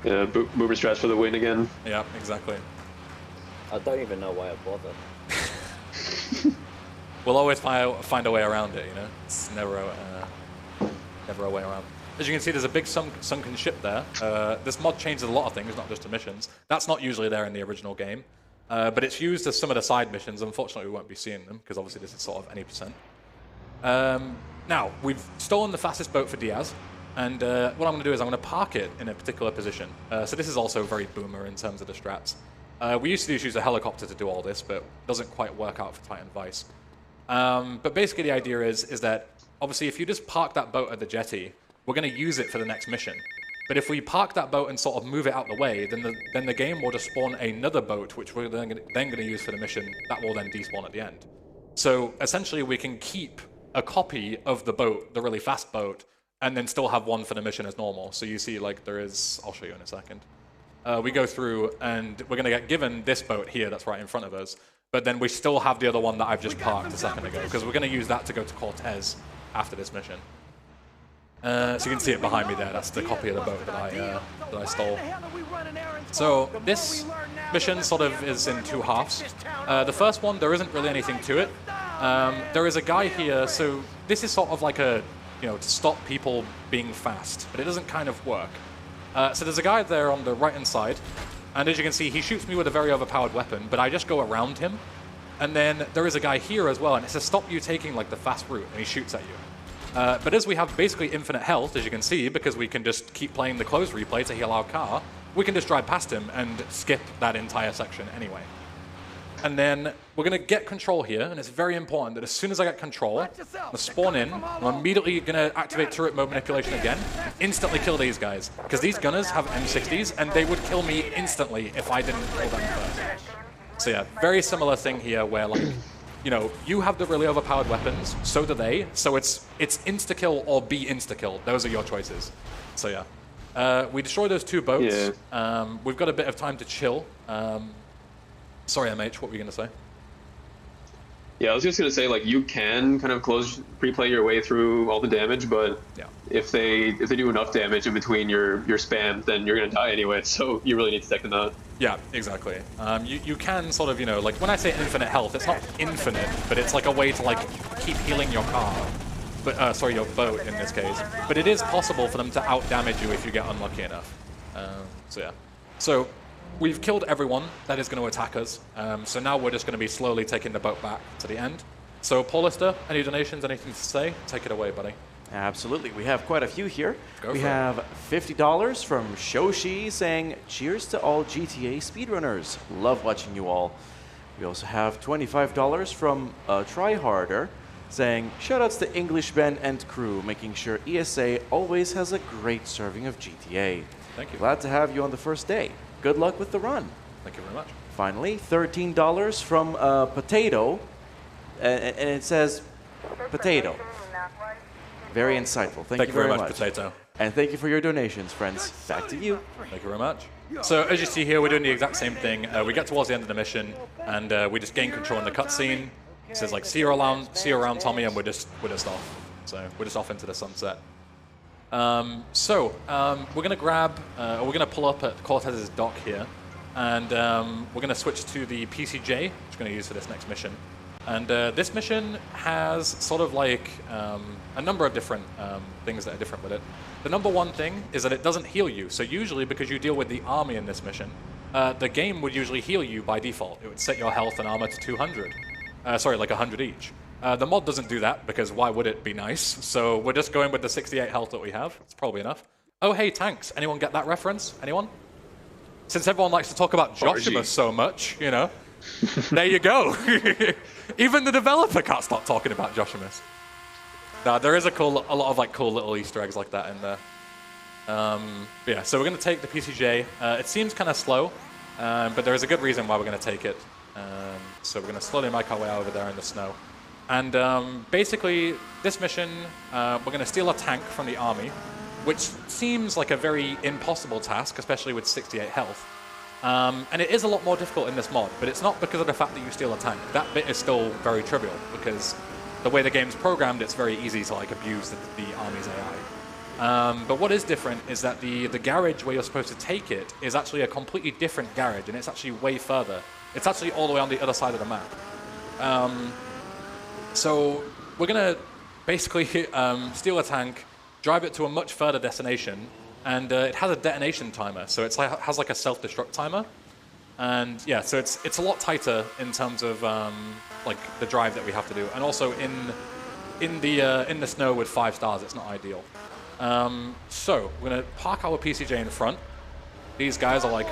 Speaker 2: Yeah, boomer strats for the win again.
Speaker 1: Yeah, exactly.
Speaker 3: I don't even know why I bothered.
Speaker 1: We'll always find a way around it, you know? It's never a way around. As you can see, there's a big sunken ship there. This mod changes a lot of things, not just the missions. That's not usually there in the original game. But it's used as some of the side missions. Unfortunately, we won't be seeing them, because obviously this is sort of any percent. Now, we've stolen the fastest boat for Diaz. And what I'm going to do is I'm going to park it in a particular position. So this is also very boomer in terms of the strats. We used to use a helicopter to do all this, but it doesn't quite work out for Titan Vice. But basically the idea is that, obviously, if you just park that boat at the jetty, we're going to use it for the next mission. But if we park that boat and sort of move it out the way, then the game will just spawn another boat, which we're then going to use for the mission. That will then despawn at the end. So essentially, we can keep a copy of the boat, the really fast boat, and then still have one for the mission as normal. So you see, like, there is... I'll show you in a second. We go through, and we're going to get given this boat here that's right in front of us. But then we still have the other one that I've just parked a second ago, because we're going to use that to go to Cortez after this mission. So you can see it behind me there. That's the copy of the boat that I stole. So this mission sort of is in two halves. The first one, there isn't really anything to it. There is a guy here, so this is sort of like a, you know, to stop people being fast, but it doesn't kind of work. So there's a guy there on the right-hand side, and as you can see, he shoots me with a very overpowered weapon, but I just go around him. And then there is a guy here as well, and it says stop you taking like the fast route, and he shoots at you. But as we have basically infinite health, as you can see, because we can just keep playing the close replay to heal our car, we can just drive past him and skip that entire section anyway. And then we're going to get control here, and it's very important that as soon as I get control, I'm going to spawn in, I'm immediately going to activate turret mode manipulation again, instantly kill these guys. Because these gunners have M60s, and they would kill me instantly if I didn't kill them first. So yeah, very similar thing here where, like, you know, you have the really overpowered weapons, so do they, so it's insta-kill or be insta-killed. Those are your choices. So yeah. We destroy those two boats. Yeah. We've got a bit of time to chill. Sorry, MH, what were you going to say?
Speaker 2: Yeah, I was just going to say, like, you can kind of pre-play your way through all the damage, but yeah, if they do enough damage in between your spam, then you're going to die anyway, so you really need to take them out.
Speaker 1: Yeah, exactly. You can sort of, you know, like, when I say infinite health, it's not infinite, but it's like a way to, like, keep healing your car. But, sorry, your boat in this case. But it is possible for them to out-damage you if you get unlucky enough. So yeah. So we've killed everyone that is going to attack us. So now we're just going to be slowly taking the boat back to the end. So, Paulister, any donations, anything to say? Take it away, buddy.
Speaker 4: Absolutely. We have quite a few here.
Speaker 1: Go
Speaker 4: we
Speaker 1: for
Speaker 4: have $50 from Shoshi saying, cheers to all GTA speedrunners. Love watching you all. We also have $25 from Tryharder saying, shoutouts to English Ben and crew, making sure ESA always has a great serving of GTA.
Speaker 1: Thank you.
Speaker 4: Glad to have you on the first day. Good luck with the run.
Speaker 1: Thank you very much.
Speaker 4: Finally, $13 from Potato, and it says Potato. Very insightful. Thank you very much,
Speaker 1: Potato.
Speaker 4: And thank you for your donations, friends. Back to you.
Speaker 1: Thank you very much. So as you see here, we're doing the exact same thing. We get towards the end of the mission, and we just gain control in the cutscene. It says like, see you around, Tommy, and we're just off. So we're just off into the sunset. We're gonna grab, we're gonna pull up at Cortez's dock here, and we're gonna switch to the PCJ, which we're gonna use for this next mission. And this mission has sort of like a number of different things that are different with it. The number one thing is that it doesn't heal you. So usually, because you deal with the army in this mission, the game would usually heal you by default. It would set your health and armor to 200. Sorry, like 100 each. The mod doesn't do that, because why would it be nice? So we're just going with the 68 health that we have. It's probably enough. Oh, hey, tanks. Anyone get that reference? Anyone? Since everyone likes to talk about Joshua so much, you know. There you go. Even the developer can't stop talking about Joshimus. Now, there is a lot of like cool little Easter eggs like that in there. Yeah, so we're going to take the PCJ. It seems kind of slow, but there is a good reason why we're going to take it. So we're going to slowly make our way over there in the snow. And basically, this mission, we're going to steal a tank from the army, which seems like a very impossible task, especially with 68 health. And it is a lot more difficult in this mod, but it's not because of the fact that you steal a tank. That bit is still very trivial, because the way the game's programmed, it's very easy to like abuse the army's AI. But what is different is that the garage where you're supposed to take it is actually a completely different garage, and it's actually way further. It's actually all the way on the other side of the map. So we're going to basically steal a tank, drive it to a much further destination, and it has a detonation timer. So it has like a self-destruct timer. And yeah, so it's a lot tighter in terms of like the drive that we have to do. And also in the snow with 5 stars, it's not ideal. So we're going to park our PCJ in front. These guys are like,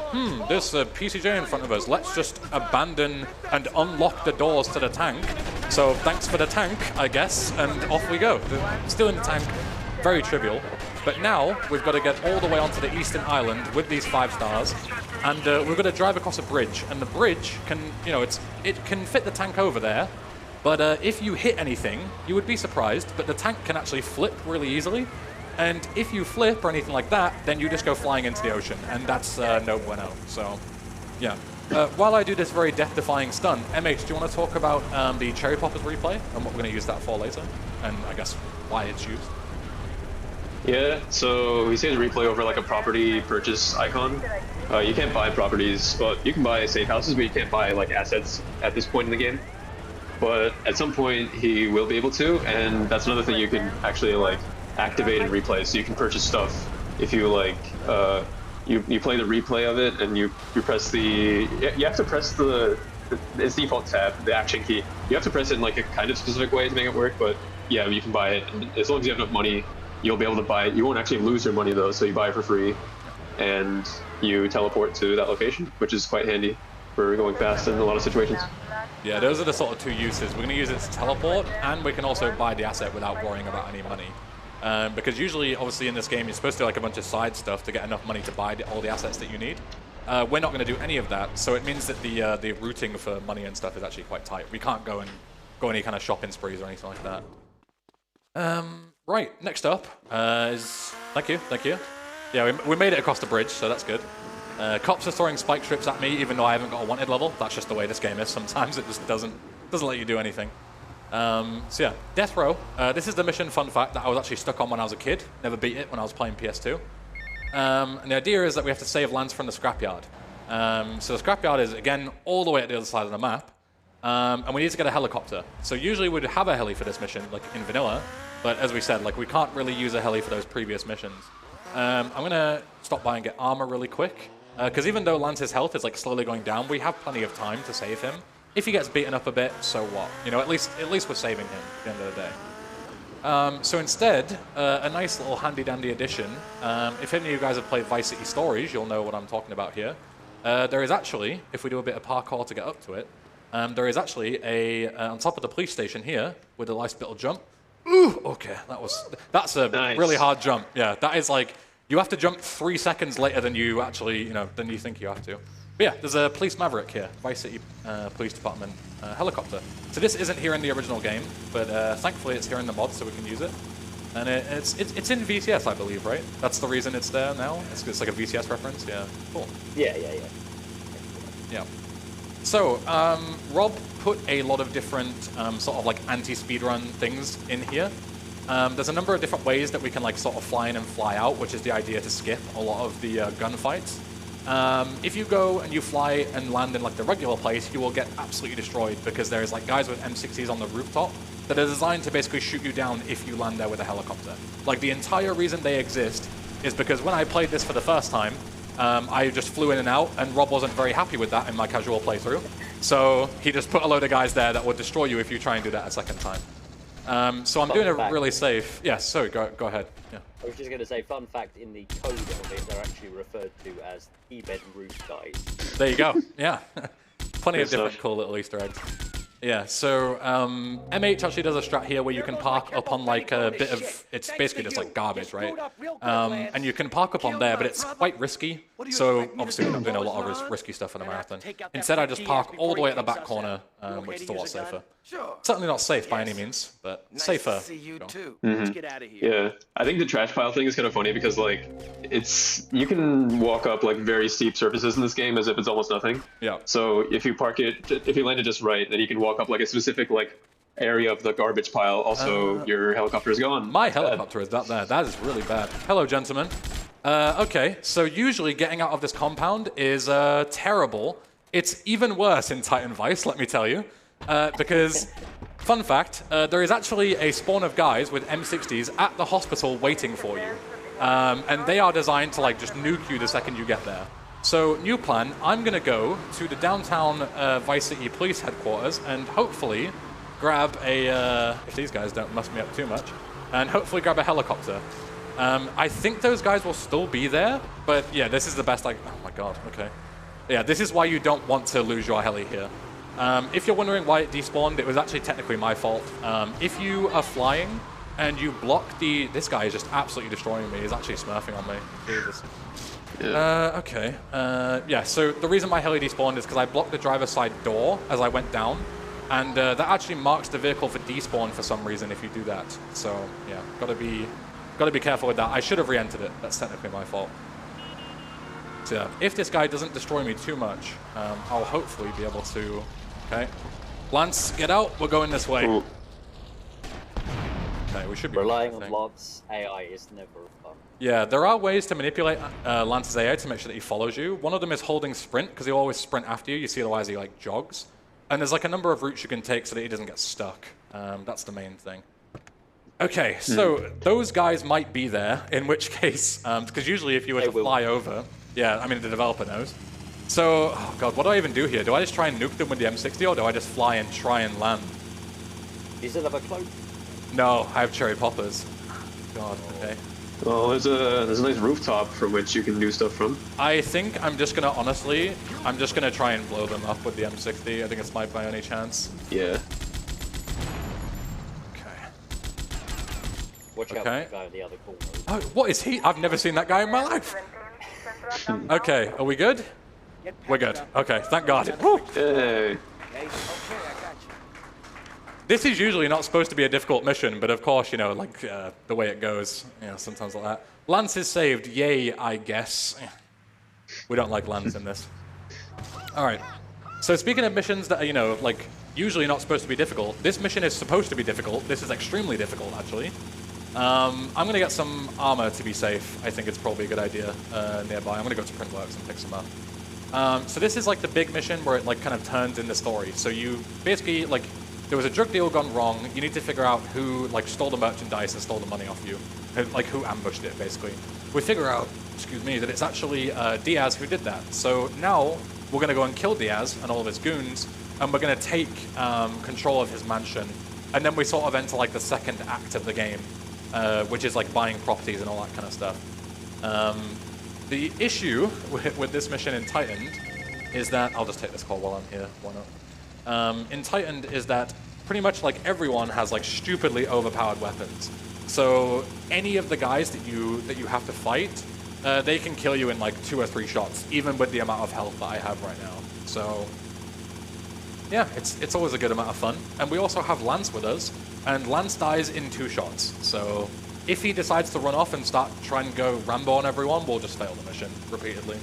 Speaker 1: there's a PCJ in front of us. Let's just abandon and unlock the doors to the tank. So thanks for the tank, I guess, and off we go. Still in the tank, very trivial. But now we've got to get all the way onto the eastern island with these 5 stars, and we're going to drive across a bridge. And the bridge can, you know, it can fit the tank over there. But if you hit anything, you would be surprised. But the tank can actually flip really easily. And if you flip or anything like that, then you just go flying into the ocean, and that's no bueno. So, yeah. While I do this very death-defying stunt, MH, do you want to talk about the Cherry Poppers replay and what we're going to use that for later, and I guess why it's used?
Speaker 2: Yeah, so we say the replay over like a property purchase icon. You can't buy properties, but you can buy safe houses, but you can't buy like assets at this point in the game. But at some point, he will be able to, and that's another thing you can actually like activate and replay. So you can purchase stuff if you like you play the replay of it, and you press you have to press its default tab, the action key. You have to press it in like a kind of specific way to make it work, but yeah, you can buy it. And as long as you have enough money, you'll be able to buy it. You won't actually lose your money though, so you buy it for free, and you teleport to that location, which is quite handy for going fast in a lot of situations.
Speaker 1: Yeah, those are the sort of 2 uses. We're going to use it to teleport, and we can also buy the asset without worrying about any money. Because usually, obviously, in this game, you're supposed to do like a bunch of side stuff to get enough money to buy all the assets that you need. We're not going to do any of that, so it means that the routing for money and stuff is actually quite tight. We can't go any kind of shopping sprees or anything like that. Right, next up is... Thank you. Yeah, we made it across the bridge, so that's good. Cops are throwing spike strips at me, even though I haven't got a wanted level. That's just the way this game is. Sometimes it just doesn't let you do anything. So yeah, Death Row. This is the mission, fun fact, that I was actually stuck on when I was a kid. Never beat it when I was playing PS2. And the idea is that we have to save Lance from the scrapyard. So the scrapyard is, again, all the way at the other side of the map. And we need to get a helicopter. So usually we'd have a heli for this mission, like in vanilla. But as we said, like we can't really use a heli for those previous missions. I'm going to stop by and get armor really quick. Because even though Lance's health is like slowly going down, we have plenty of time to save him. If he gets beaten up a bit, so what? You know, at least we're saving him at the end of the day. So instead, a nice little handy-dandy addition. If any of you guys have played Vice City Stories, you'll know what I'm talking about here. There is actually, if we do a bit of parkour to get up to it, there is actually on top of the police station here, with a nice little jump. Ooh, okay, that's a nice. Really hard jump. Yeah, that is like, you have to jump 3 seconds later than you actually, than you think you have to. But yeah, there's a police Maverick here, Vice City Police Department helicopter. So this isn't here in the original game, but thankfully it's here in the mod, so we can use it. And it's in VCS, I believe, right? That's the reason it's there now. It's like a VCS reference. Yeah, cool.
Speaker 3: Yeah.
Speaker 1: Yeah. So Rob put a lot of different sort of like anti-speedrun things in here. There's a number of different ways that we can like sort of fly in and fly out, which is the idea to skip a lot of the gunfights. If you go and you fly and land in like the regular place, you will get absolutely destroyed because there's like guys with M60s on the rooftop that are designed to basically shoot you down if you land there with a helicopter. Like the entire reason they exist is because when I played this for the first time, I just flew in and out, and Rob wasn't very happy with that in my casual playthrough. So he just put a load of guys there that would destroy you if you try and do that a second time. So I'm doing it really safe. Yeah, sorry, go ahead. Yeah.
Speaker 3: I was just going to say, fun fact, in the code of it, they're actually referred to as T-bed roof guys.
Speaker 1: There you go, yeah. Plenty of
Speaker 2: Good
Speaker 1: different
Speaker 2: stuff.
Speaker 1: cool little Easter eggs. Yeah, so MH actually does a strat here where you can park up on like a bit of, it's basically just like garbage, right? And you can park up on there, but it's quite risky. So obviously we're not doing a lot of risky stuff in a marathon. Instead I just park all the way at the back corner, which is a lot safer. Certainly not safe by any means, but safer.
Speaker 5: Let's get out of here.
Speaker 2: Yeah, I think the trash pile thing is kind of funny because like you can walk up like very steep surfaces in this game as if it's almost nothing.
Speaker 1: Yeah.
Speaker 2: So if you park it, if you land it just right, then you can walk up like a specific like area of the garbage pile. Also, your helicopter is gone.
Speaker 1: My helicopter is that there. That is really bad. Hello, gentlemen. Okay, so usually getting out of this compound is terrible. It's even worse in Titan Vice, let me tell you. Because, fun fact, there is actually a spawn of guys with M60s at the hospital waiting for you. And they are designed to like just nuke you the second you get there. So, new plan, I'm going to go to the downtown Vice City Police Headquarters and hopefully grab a, if these guys don't mess me up too much, and hopefully grab a helicopter. I think those guys will still be there, but yeah, this is the best, like, oh my god, okay. Yeah, this is why you don't want to lose your heli here. If you're wondering why it despawned, it was actually technically my fault. If you are flying and you block this guy is just absolutely destroying me. He's actually smurfing on me. Jesus. Yeah. Okay. Yeah, so the reason my heli despawned is because I blocked the driver's side door as I went down. And that actually marks the vehicle for despawn for some reason if you do that. So, yeah, gotta be careful with that. I should have re-entered it. That's technically my fault. So, yeah, if this guy doesn't destroy me too much, I'll hopefully be able to... Okay. Lance, get out. We're going this way.
Speaker 2: Ooh.
Speaker 1: Okay, we should be...
Speaker 3: Relying on Lance's AI is never fun.
Speaker 1: Yeah, there are ways to manipulate Lance's AI to make sure that he follows you. One of them is holding sprint, because he'll always sprint after you. You see otherwise he, like, jogs. And there's like a number of routes you can take so that he doesn't get stuck. That's the main thing. Okay, so those guys might be there, in which case, because usually if you were to fly over, yeah, I mean the developer knows. So, oh god, what do I even do here? Do I just try and nuke them with the M60 or do I just fly and try and land?
Speaker 3: You still have a cloak?
Speaker 1: No, I have cherry poppers. God, okay.
Speaker 2: Well, there's a nice rooftop from which you can do stuff from.
Speaker 1: I think I'm just gonna, honestly, I'm just gonna try and blow them up with the M60. I think it's my only chance.
Speaker 2: Yeah.
Speaker 1: Okay.
Speaker 3: Watch out for the guy in the other corner.
Speaker 1: Oh, what is he? I've never seen that guy in my life. Okay, are we good? We're good. Okay, thank God. Woo.
Speaker 2: Hey.
Speaker 1: This is usually not supposed to be a difficult mission, but of course, you know, like the way it goes, you know, sometimes like that. Lance is saved, yay, I guess. We don't like Lance in this. All right. So speaking of missions that are, you know, like usually not supposed to be difficult, this mission is supposed to be difficult. This is extremely difficult, actually. I'm gonna get some armor to be safe. I think it's probably a good idea nearby. I'm gonna go to Printworks and pick some up. So this is like the big mission where it like kind of turns in the story. So you basically like. There was a drug deal gone wrong. You need to figure out who like stole the merchandise and stole the money off you, like who ambushed it, basically. We figure out, excuse me, that it's actually Diaz who did that. So now we're gonna go and kill Diaz and all of his goons, and we're gonna take control of his mansion, and then we sort of enter like the second act of the game, which is like buying properties and all that kind of stuff. The issue with this mission in Titan is that I'll just take this call while I'm here. Why not? In Titan is that pretty much like everyone has like stupidly overpowered weapons. So any of the guys that you have to fight, they can kill you in like 2 or 3 shots, even with the amount of health that I have right now. So yeah, it's always a good amount of fun. And we also have Lance with us, and Lance dies in 2 shots. So if he decides to run off and start trying to go Rambo on everyone, we'll just fail the mission repeatedly.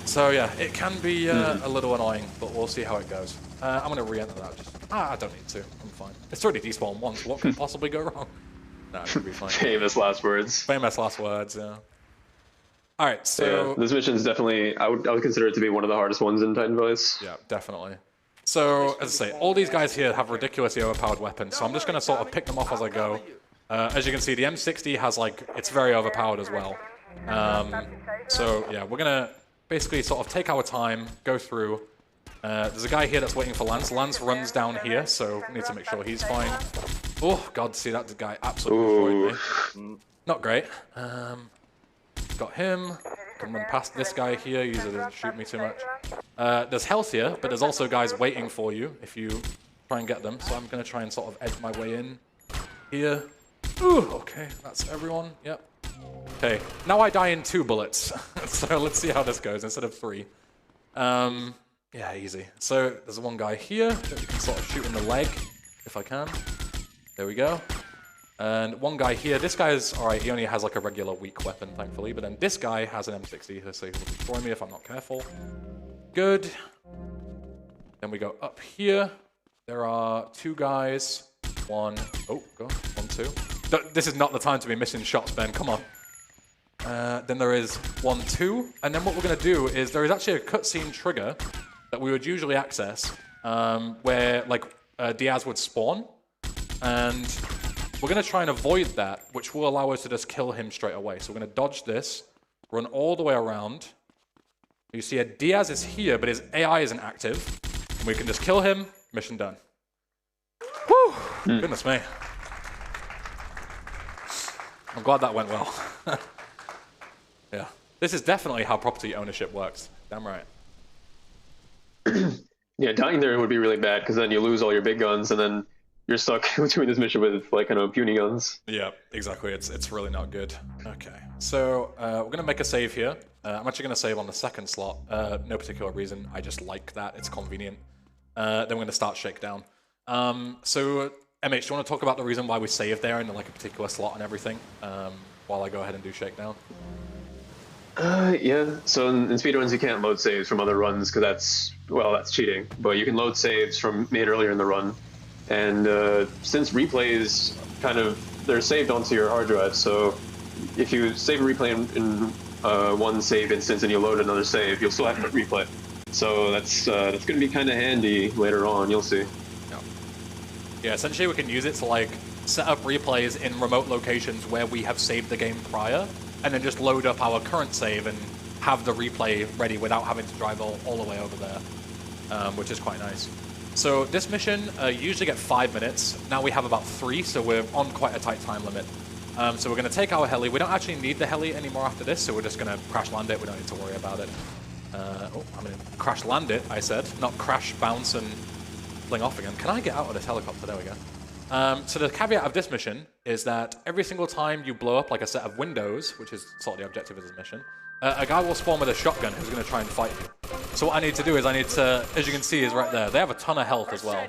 Speaker 1: So yeah, it can be a little annoying, but we'll see how it goes. I'm going to re-enter that. I don't need to. I'm fine. It's already despawned once. What could possibly go wrong? No, it should be fine.
Speaker 2: Famous last words.
Speaker 1: Famous last words, yeah. All right, so...
Speaker 2: Yeah, this mission is definitely... I would consider it to be one of the hardest ones in Titan Vice.
Speaker 1: Yeah, definitely. So, as I say, all these guys here have ridiculously overpowered weapons, so I'm just going to sort of pick them off as I go. As you can see, the M60 has, like... It's very overpowered as well. So, yeah, we're going to basically sort of take our time, go through... there's a guy here that's waiting for Lance. Lance runs down here, so we need to make sure he's fine. Oh, God, see, that guy absolutely destroyed me. Not great. Got him. can run past this guy here. Usually doesn't shoot me too much. There's health here, but there's also guys waiting for you if you try and get them. So I'm going to try and sort of edge my way in here. Ooh, okay, that's everyone. Yep. Okay, now I die in 2 bullets. So let's see how this goes instead of 3. Yeah, easy. So there's one guy here that you can sort of shoot in the leg if I can. There we go. And one guy here, this guy's alright, he only has like a regular weak weapon, thankfully, but then this guy has an M60, so he will destroy me if I'm not careful. Good. Then we go up here. There are 2 guys. One, oh, go on, 1, 2. This is not the time to be missing shots, Ben, come on. Then there is 1, 2, and then what we're going to do is there is actually a cutscene trigger that we would usually access, where like Diaz would spawn, and we're going to try and avoid that, which will allow us to just kill him straight away. So we're going to dodge this, run all the way around. You see Diaz is here, but his AI isn't active, and we can just kill him, mission done. Whew, goodness me. I'm glad that went well. Yeah, this is definitely how property ownership works. Damn right.
Speaker 2: Yeah, dying there would be really bad because then you lose all your big guns and then you're stuck between this mission with like puny guns.
Speaker 1: Yeah, exactly. It's really not good. Okay, so we're gonna make a save here. I'm actually gonna save on the 2nd slot. No particular reason. I just like that. It's convenient. Then we're gonna start shakedown. So MH, do you want to talk about the reason why we saved there in like a particular slot and everything? While I go ahead and do shakedown.
Speaker 2: Yeah, so in speedruns you can't load saves from other runs because that's cheating. But you can load saves from made earlier in the run. And since replays they're saved onto your hard drive, so if you save a replay in one save instance and you load another save, you'll still have to replay. So that's going to be kind of handy later on, you'll see.
Speaker 1: Yeah, essentially we can use it to like set up replays in remote locations where we have saved the game prior, and then just load up our current save and have the replay ready without having to drive all the way over there, which is quite nice. So this mission, you usually get 5 minutes. Now we have about 3, so we're on quite a tight time limit. So we're going to take our heli. We don't actually need the heli anymore after this, so we're just going to crash land it. We don't need to worry about it. I'm going to crash land it, I said, not crash, bounce, and fling off again. Can I get out of this helicopter? There we go. So the caveat of this mission is that every single time you blow up like a set of windows, which is sort of the objective of this mission, a guy will spawn with a shotgun who's going to try and fight you. So what I need to do is I need to, as you can see, is right there. They have a ton of health as well.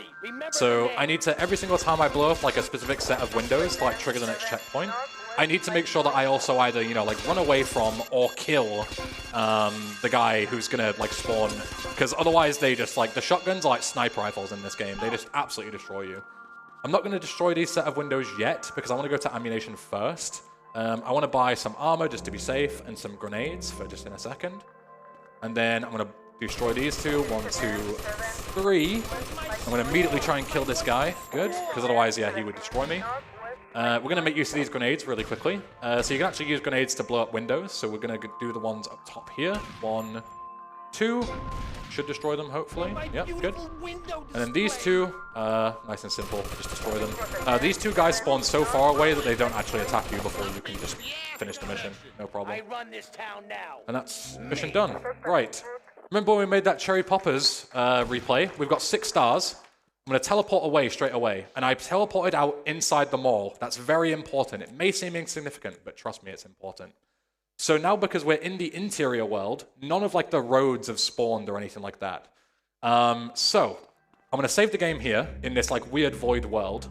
Speaker 1: So I need to, every single time I blow up like a specific set of windows to like trigger the next checkpoint, I need to make sure that I also either, you know, like run away from or kill the guy who's going to like spawn. Because otherwise they just like, the shotguns are like sniper rifles in this game. They just absolutely destroy you. I'm not going to destroy these set of windows yet because I want to go to ammunition first. I want to buy some armor just to be safe and some grenades for just in a second. And then I'm going to destroy these 2. 1, 2, 3. I'm going to immediately try and kill this guy. Good, because otherwise, yeah, he would destroy me. We're going to make use of these grenades really quickly. So you can actually use grenades to blow up windows. So we're going to do the ones up top here. 1, 2. Should destroy them, hopefully. Yep, good. And then these 2, nice and simple, just destroy them. These 2 guys spawn so far away that they don't actually attack you before you can just finish the mission. No problem. And that's mission done. Right. Remember when we made that Cherry Poppers replay? We've got 6 stars. I'm going to teleport away straight away. And I teleported out inside the mall. That's very important. It may seem insignificant, but trust me, it's important. So now because we're in the interior world, none of like the roads have spawned or anything like that. So I'm going to save the game here in this like weird void world.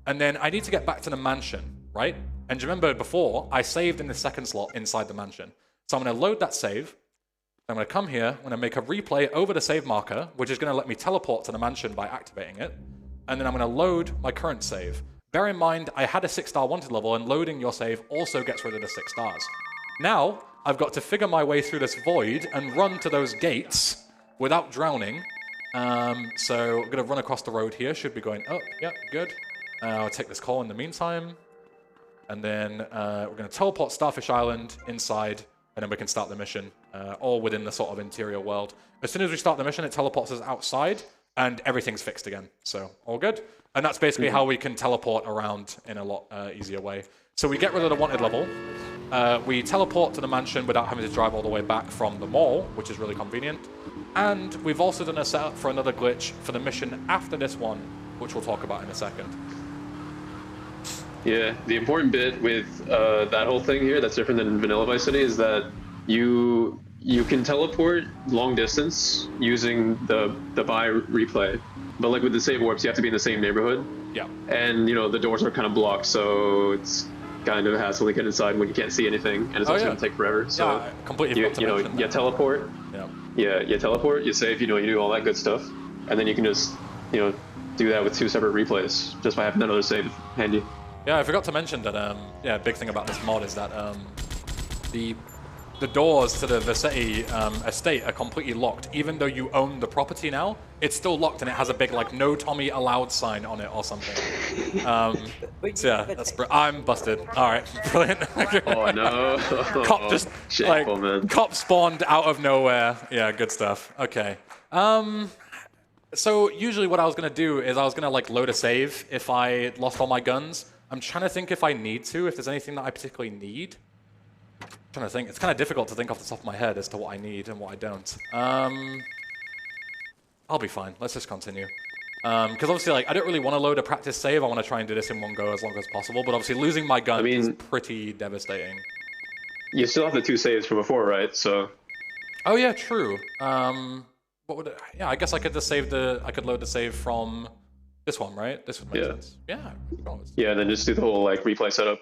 Speaker 1: And then I need to get back to the mansion, right? And do you remember before, I saved in the 2nd slot inside the mansion. So I'm going to load that save. I'm going to come here. I'm going to make a replay over the save marker, which is going to let me teleport to the mansion by activating it. And then I'm going to load my current save. Bear in mind, I had a 6-star wanted level, and loading your save also gets rid of the 6 stars. Now, I've got to figure my way through this void and run to those gates without drowning. So I'm going to run across the road here. Should be going up. Yep, good. I'll take this call in the meantime. And then we're going to teleport Starfish Island inside, and then we can start the mission, all within the sort of interior world. As soon as we start the mission, it teleports us outside, and everything's fixed again. So all good. And that's basically how we can teleport around in a lot easier way. So we get rid of the wanted level. We teleport to the mansion without having to drive all the way back from the mall, which is really convenient. And we've also done a setup for another glitch for the mission after this one, which we'll talk about in a second.
Speaker 2: Yeah, the important bit with that whole thing here that's different than Vanilla Vice City is that you can teleport long distance using the buy replay, but like with the save warps, you have to be in the same neighborhood.
Speaker 1: Yeah.
Speaker 2: And you know the doors are kind of blocked, so it's kind of a hassle to get inside when you can't see anything, and it's also going to take forever. So
Speaker 1: yeah, completely.
Speaker 2: You teleport.
Speaker 1: Yeah.
Speaker 2: You teleport. You save. You do all that good stuff, and then you can just do that with 2 separate replays just by having another save handy.
Speaker 1: Yeah, I forgot to mention that. A big thing about this mod is that the doors to the Vercetti estate are completely locked. Even though you own the property now, it's still locked and it has a big like "No Tommy Allowed" sign on it or something. So yeah, I'm busted. All right, brilliant.
Speaker 2: Oh no!
Speaker 1: Cop just
Speaker 2: Shameful, man.
Speaker 1: Cop spawned out of nowhere. Yeah, good stuff. Okay. So usually what I was gonna do is I was gonna like load a save if I lost all my guns. I'm trying to think if I need to, if there's anything that I particularly need. I'm trying to think. It's kind of difficult to think off the top of my head as to what I need and what I don't. I'll be fine. Let's just continue. Because obviously, like, I don't really want to load a practice save. I want to try and do this in one go as long as possible. But obviously, losing my gun is pretty devastating.
Speaker 2: You still have the 2 saves from before, right? So.
Speaker 1: Oh yeah, true. What would it, yeah, I guess I could just save I could load the save from this one, right? This would make sense. Yeah.
Speaker 2: Yeah, and then just do the whole like replay setup.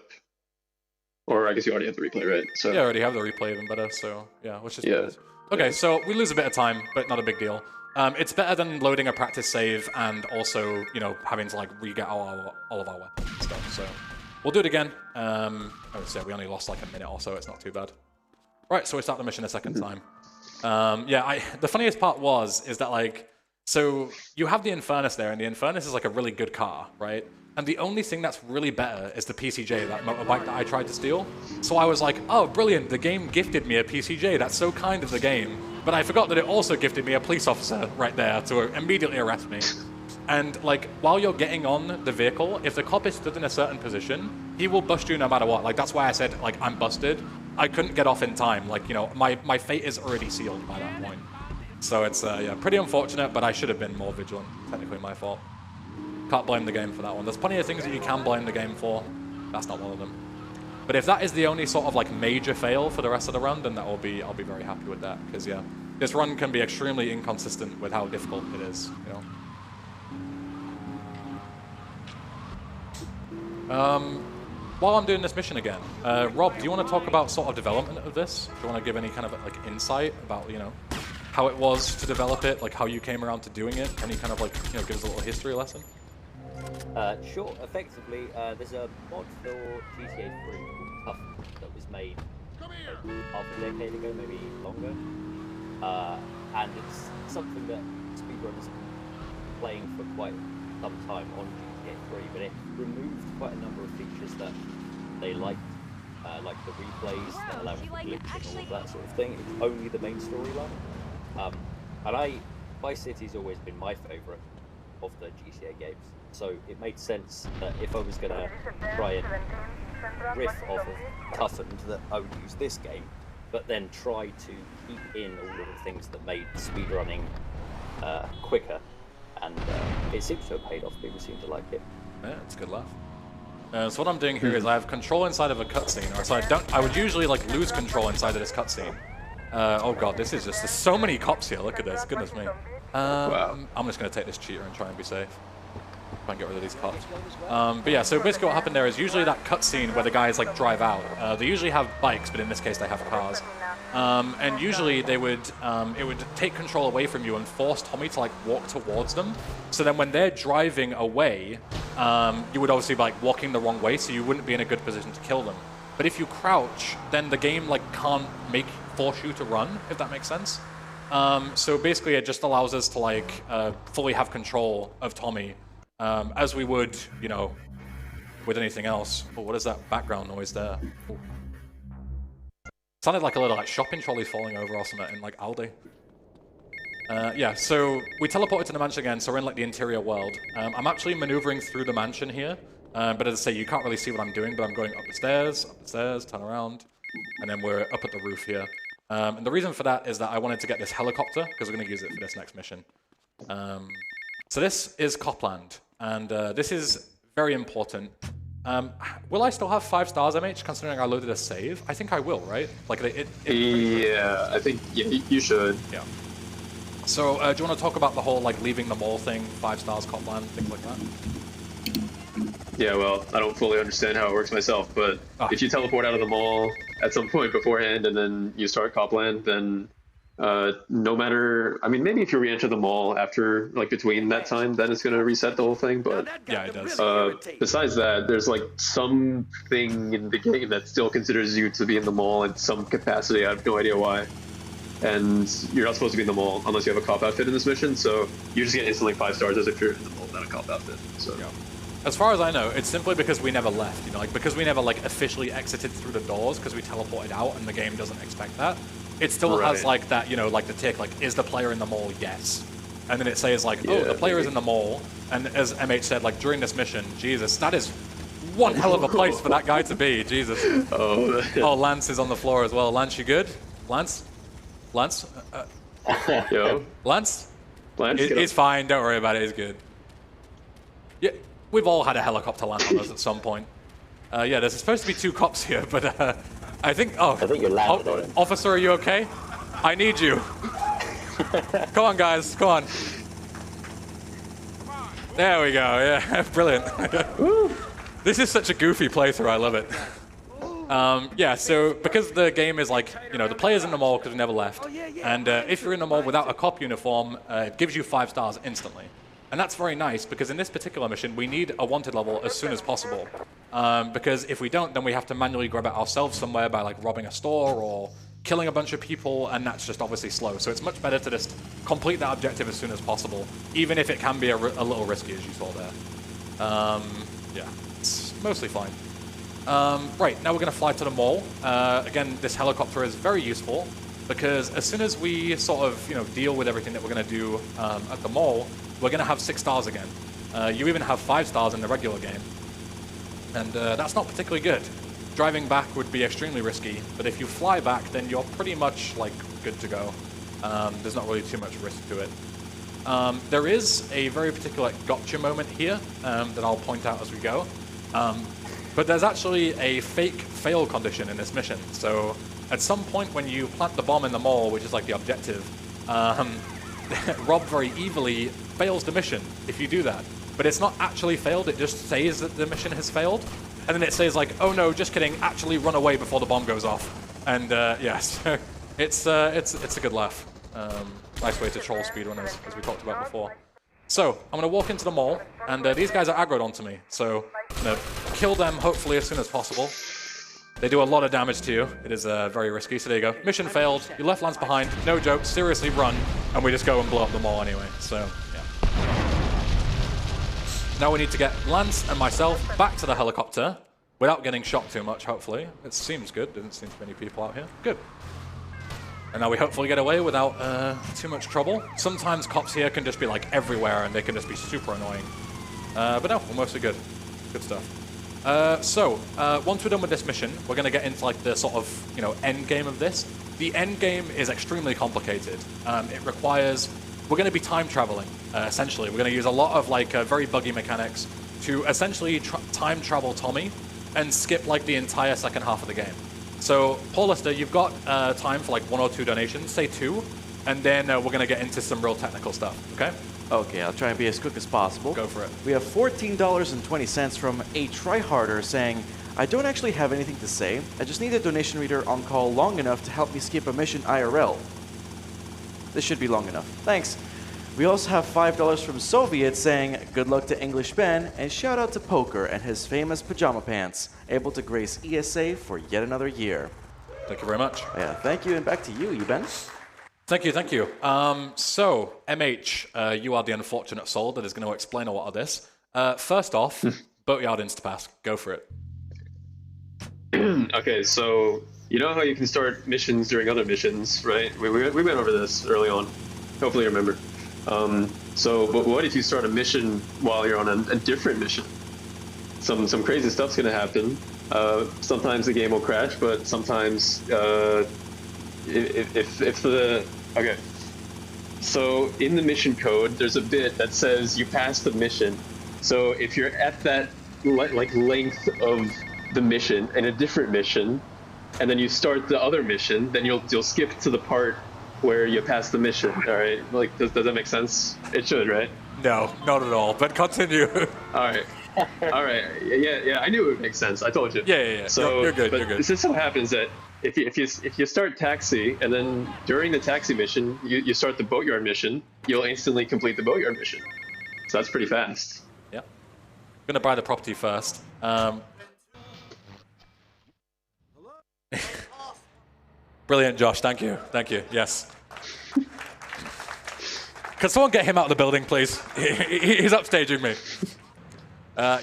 Speaker 2: Or I guess you already have the replay, right? So.
Speaker 1: Yeah, I already have the replay even better. So yeah, let's just Okay, so we lose a bit of time, but not a big deal. It's better than loading a practice save and also, having to like re-get all of our weapons and stuff. So we'll do it again. I would say we only lost like a minute or so. It's not too bad. Right, so we start the mission a second time. The funniest part is that like, so you have the Infernus there, and the Infernus is like a really good car, right? And the only thing that's really better is the PCJ, that motorbike that I tried to steal. So I was like, oh, brilliant, the game gifted me a PCJ. That's so kind of the game. But I forgot that it also gifted me a police officer right there to immediately arrest me. And like, while you're getting on the vehicle, if the cop is stood in a certain position, he will bust you no matter what. Like, that's why I said, like, I'm busted. I couldn't get off in time. Like, my fate is already sealed by that point. So it's, pretty unfortunate, but I should have been more vigilant. Technically my fault. Can't blame the game for that one. There's plenty of things that you can blame the game for. That's not one of them. But if that is the only sort of like major fail for the rest of the run, then I'll be very happy with that. Because yeah, this run can be extremely inconsistent with how difficult it is, While I'm doing this mission again, Rob, do you want to talk about sort of development of this? Do you want to give any kind of like insight about, how it was to develop it, like how you came around to doing it? Any kind of like, give us a little history lesson?
Speaker 3: Sure. Effectively, there's a mod for GTA 3 called Tough that was made half a decade ago, maybe longer. And it's something that Speedrun has been playing for quite some time on GTA 3, but it removed quite a number of features that they liked, like the replays that allow you to glitch and all of that sort of thing. It's only the main storyline. And Vice City's always been my favourite of the GTA games, so it made sense that if I was going to try and riff off of Toughened, that I would use this game, but then try to keep in all of the things that made speedrunning quicker, and it seems to have paid off. People seem to like it.
Speaker 1: Yeah, it's a good laugh. So what I'm doing here is I have control inside of a cutscene, or so I would usually like lose control inside of this cutscene. Oh god, this is just, there's so many cops here, look at this, goodness me.
Speaker 2: Wow.
Speaker 1: I'm just going to take this cheater and try and be safe. Try and get rid of these cops. But yeah, so basically what happened there is usually that cutscene where the guys like drive out, they usually have bikes, but in this case they have cars. And usually they would, it would take control away from you and force Tommy to like walk towards them. So then when they're driving away, you would obviously be like walking the wrong way, so you wouldn't be in a good position to kill them. But if you crouch, then the game like can't force you to run, if that makes sense. So basically it just allows us to like fully have control of Tommy, as we would, with anything else. Oh, what is that background noise there? Ooh. Sounded like a little like shopping trolley falling over or something in like Aldi. Yeah, so we teleported to the mansion again, so we're in like the interior world. I'm actually maneuvering through the mansion here, but as I say, you can't really see what I'm doing, but I'm going up the stairs, turn around. and then we're up at the roof here. And the reason for that is that I wanted to get this helicopter, because we're going to use it for this next mission. So this is Copland, and this is very important. Will I still have 5 stars, MH, considering I loaded a save? I think I will, right? Like
Speaker 2: yeah, I think you should.
Speaker 1: Yeah. So do you want to talk about the whole like leaving the mall thing, 5 stars, Copland, things like that?
Speaker 2: Yeah, well, I don't fully understand how it works myself, but if you teleport out of the mall at some point beforehand and then you start Copland, then no matter, I mean, maybe if you re-enter the mall after, like, between that time, then it's going to reset the whole thing, but
Speaker 1: yeah, it does.
Speaker 2: Besides that, there's, like, something in the game that still considers you to be in the mall in some capacity. I have no idea why. And you're not supposed to be in the mall unless you have a cop outfit in this mission, so you just get instantly 5 stars as if you're in the mall without a cop outfit. So.
Speaker 1: Yeah. As far as I know, it's simply because we never left, you know, like because we never like officially exited through the doors because we teleported out and the game doesn't expect that. It still has like that, you know, like the tick, like, is the player in the mall? Yes. And then it says like, oh, the player is in the mall. And as MH said, like during this mission, Jesus, that is one hell of a place for that guy to be, Jesus. Oh, Lance is on the floor as well. Lance, you good? Lance? Lance?
Speaker 2: Yo.
Speaker 1: Lance? He's fine, don't worry about it, he's good. Yeah. We've all had a helicopter land on us at some point. Yeah, there's supposed to be 2 cops here, but I think
Speaker 3: you're landed on him.
Speaker 1: Officer, are you okay? I need you. Come on, guys, come on. There we go, yeah, brilliant. This is such a goofy playthrough, I love it. Yeah, so because the game is like, you know, the player's in the mall because we never left, and if you're in the mall without a cop uniform, it gives you 5 stars instantly. And that's very nice, because in this particular mission, we need a wanted level as soon as possible. Because if we don't, then we have to manually grab it ourselves somewhere by like robbing a store or killing a bunch of people, and that's just obviously slow. So it's much better to just complete that objective as soon as possible, even if it can be a little risky, as you saw there. Yeah, it's mostly fine. Right, now we're going to fly to the mall. Again, this helicopter is very useful, because as soon as we sort of, you know, deal with everything that we're going to do at the mall, we're going to have 6 stars again. You even have 5 stars in the regular game. And that's not particularly good. Driving back would be extremely risky, but if you fly back, then you're pretty much, like, good to go. There's not really too much risk to it. There is a very particular gotcha moment here that I'll point out as we go. But there's actually a fake fail condition in this mission. So at some point when you plant the bomb in the mall, which is like the objective, Rob very evilly fails the mission if you do that. But it's not actually failed, it just says that the mission has failed. And then it says like, oh no, just kidding, actually run away before the bomb goes off. And yes, it's a good laugh. Nice way to troll speedrunners, as we talked about before. So, I'm going to walk into the mall, and these guys are aggroed onto me. So, I'm going to kill them hopefully as soon as possible. They do a lot of damage to you. It is very risky, so there you go. Mission failed. You left Lance behind. No joke. Seriously, run. And we just go and blow up the mall anyway. So, yeah. Now we need to get Lance and myself back to the helicopter without getting shot too much, hopefully. It seems good. Doesn't seem to be many people out here. Good. And now we hopefully get away without too much trouble. Sometimes cops here can just be like everywhere and they can just be super annoying. But no, we're mostly good. Good stuff. So, once we're done with this mission, we're going to get into like the sort of, you know, end game of this. The end game is extremely complicated. It requires, we're going to be time traveling, essentially. We're going to use a lot of like very buggy mechanics to essentially time travel Tommy and skip like the entire second half of the game. So, Paul Lister, you've got time for like 1 or 2 donations, say 2, and then we're going to get into some real technical stuff, okay?
Speaker 4: Okay, I'll try and be as quick as possible.
Speaker 1: Go for it.
Speaker 4: We have $14.20 from a tryharder saying, I don't actually have anything to say. I just need a donation reader on call long enough to help me skip a mission IRL. This should be long enough. Thanks. We also have $5 from Soviet saying, good luck to English Ben, and shout out to Poker and his famous pajama pants, able to grace ESA for yet another year.
Speaker 1: Thank you very much.
Speaker 4: Yeah, thank you, and back to you, Ben.
Speaker 1: Thank you, thank you. So, MH, you are the unfortunate soul that is going to explain a lot of this. First off, Boatyard Instapass, go for it.
Speaker 2: Okay, so you know how you can start missions during other missions, right? We went over this early on. Hopefully you remember. But what if you start a mission while you're on a different mission? Some crazy stuff's gonna happen, Sometimes the game will crash, but sometimes if the okay. So in the mission code, there's a bit that says you passed the mission. So if you're at that like length of the mission in a different mission, and then you start the other mission, then you'll skip to the part where you pass the mission. All right, like does that make sense? It should, right?
Speaker 1: No, not at all. But continue.
Speaker 2: All right. All right. Yeah. I knew it would make sense. I told you.
Speaker 1: Yeah.
Speaker 2: So
Speaker 1: you're good.
Speaker 2: But
Speaker 1: You're good.
Speaker 2: This just so happens that if you start taxi and then during the taxi mission you start the boatyard mission, you'll instantly complete the boatyard mission. So that's pretty fast.
Speaker 1: Yeah. I'm gonna buy the property first. Brilliant, Josh. Thank you. Yes. Can someone get him out of the building, please? He's upstaging me.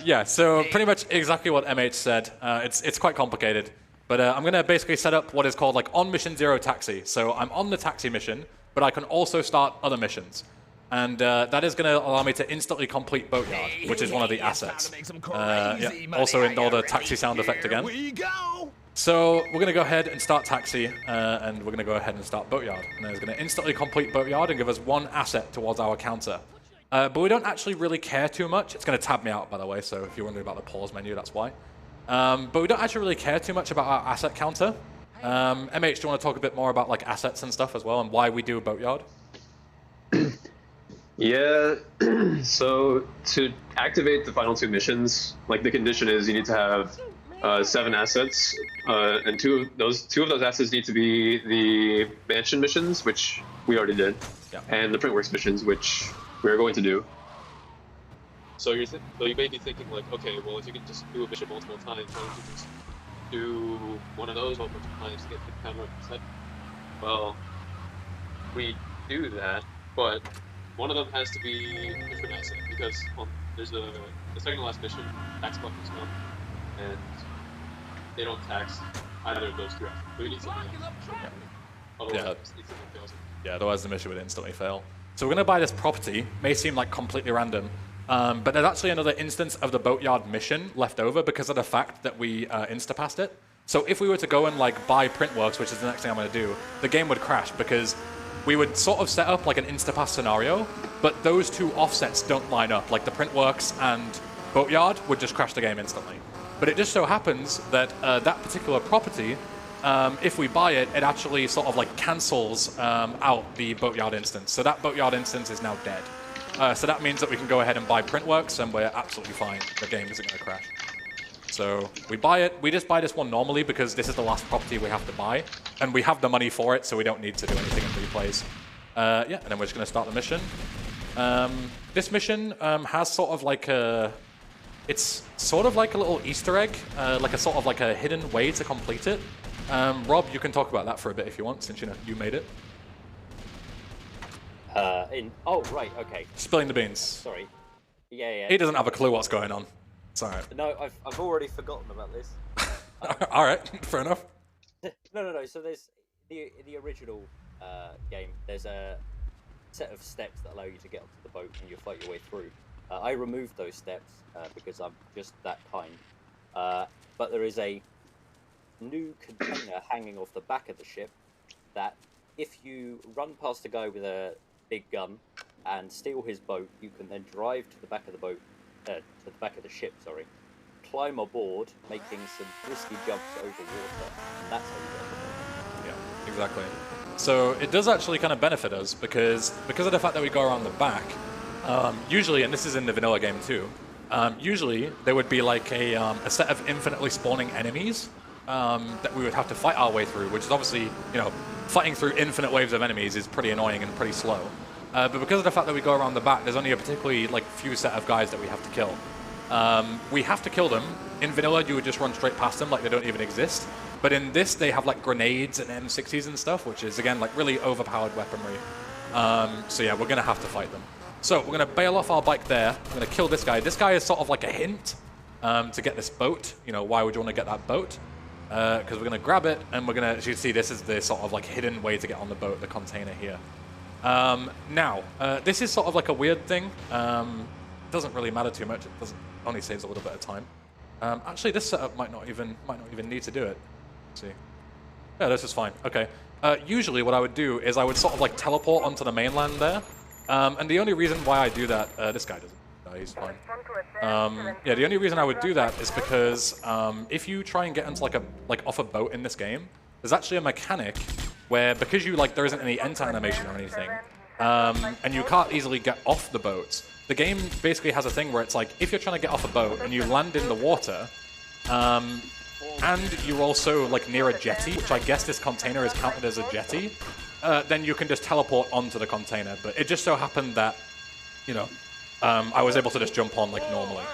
Speaker 1: Yeah, so pretty much exactly what MH said. It's quite complicated, but I'm going to basically set up what is called like on mission 0 taxi. So I'm on the taxi mission, but I can also start other missions. And that is going to allow me to instantly complete Boatyard, which is one of the assets. Yeah, also in all the taxi sound effect again. So we're going to go ahead and start taxi, and we're going to go ahead and start Boatyard. And it's going to instantly complete Boatyard and give us 1 asset towards our counter. But we don't actually really care too much. It's going to tab me out, by the way, so if you're wondering about the pause menu, that's why. But we don't actually really care too much about our asset counter. MH, do you want to talk a bit more about like assets and stuff as well, and why we do Boatyard?
Speaker 2: Yeah, so to activate the final 2 missions, like the condition is you need to have 7 assets, and two of those assets need to be the mansion missions, which we already did, and the Printworks missions, which we're going to do. So you may be thinking like, okay, well if you can just do a mission multiple times, why don't you just do one of those multiple times to get the counter set? Well, we do that, but one of them has to be a different asset because there's the second to last mission, tax buckets come, and they don't tax either of those 2 assets. So we need something else. Otherwise,
Speaker 1: yeah, otherwise the mission would instantly fail. So we're going to buy this property. May seem like completely random, but there's actually another instance of the Boatyard mission left over because of the fact that we insta-passed it. So if we were to go and like buy Printworks, which is the next thing I'm going to do, the game would crash because we would sort of set up like an insta-pass scenario, but those 2 offsets don't line up. Like the Printworks and Boatyard would just crash the game instantly. But it just so happens that that particular property, if we buy it, it actually sort of like cancels out the Boatyard instance. So that Boatyard instance is now dead. So that means that we can go ahead and buy Printworks and we're absolutely fine. The game isn't going to crash. So we buy it. We just buy this one normally because this is the last property we have to buy. And we have the money for it, so we don't need to do anything in replays. Yeah, and then we're just going to start the mission. This mission has sort of like a... It's sort of like a little Easter egg, like a sort of like a hidden way to complete it. Rob, you can talk about that for a bit if you want, since you made it.
Speaker 3: Oh, right, okay.
Speaker 1: Spilling the beans.
Speaker 3: Sorry. Yeah.
Speaker 1: He doesn't have a clue what's going on. It's alright.
Speaker 3: No, I've already forgotten about this.
Speaker 1: Alright, fair enough.
Speaker 3: No. So there's the original game. There's a set of steps that allow you to get onto the boat and you fight your way through. I removed those steps because I'm just that kind. But there is a new container hanging off the back of the ship that if you run past a guy with a big gun and steal his boat, you can then drive to the back of the boat, to the back of the ship, sorry, climb aboard, making some risky jumps over water, and that's how you get the boat.
Speaker 1: Yeah, exactly. So it does actually kind of benefit us because of the fact that we go around the back, usually, and this is in the vanilla game too, usually there would be like a set of infinitely spawning enemies that we would have to fight our way through, which is obviously, fighting through infinite waves of enemies is pretty annoying and pretty slow. But because of the fact that we go around the back, there's only a particularly few set of guys that we have to kill. We have to kill them. In vanilla, you would just run straight past them like they don't even exist. But in this, they have grenades and M60s and stuff, which is again really overpowered weaponry. So yeah, we're gonna have to fight them. So we're gonna bail off our bike there. We're gonna kill this guy. This guy is sort of like a hint to get this boat. Why would you want to get that boat? Because we're gonna grab it and we're gonna. As you can see, this is the sort of hidden way to get on the boat, the container here. Now, this is sort of a weird thing. Doesn't really matter too much. It only saves a little bit of time. Actually, this setup might not even need to do it. Let's see. Yeah, this is fine. Okay. Usually, what I would do is I would sort of like teleport onto the mainland there, and the only reason why I do that, this guy doesn't. No, he's fine. Yeah, the only reason I would do that is because if you try and get into off a boat in this game, there's actually a mechanic where because there isn't any enter animation or anything, and you can't easily get off the boats. The game basically has a thing where it's like, if you're trying to get off a boat and you land in the water, and you're also near a jetty, which I guess this container is counted as a jetty, then you can just teleport onto the container. But it just so happened that, I was able to just jump on normally.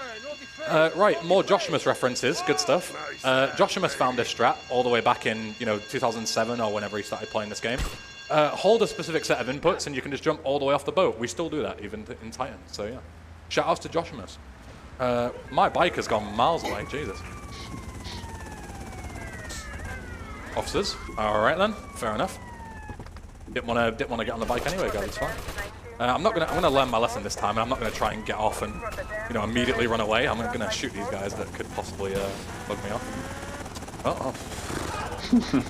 Speaker 1: Right, more Joshimus references, good stuff. Joshimus found this strat all the way back in 2007 or whenever he started playing this game. Hold a specific set of inputs and you can just jump all the way off the boat. We still do that even in Titan, so yeah. Shout outs to Joshimus. My bike has gone miles away, Jesus. Officers, all right then, fair enough. Didn't want to get on the bike anyway, guys. It's fine. I'm gonna learn my lesson this time, and I'm not gonna try and get off and immediately run away. I'm gonna shoot these guys that could possibly bug me off.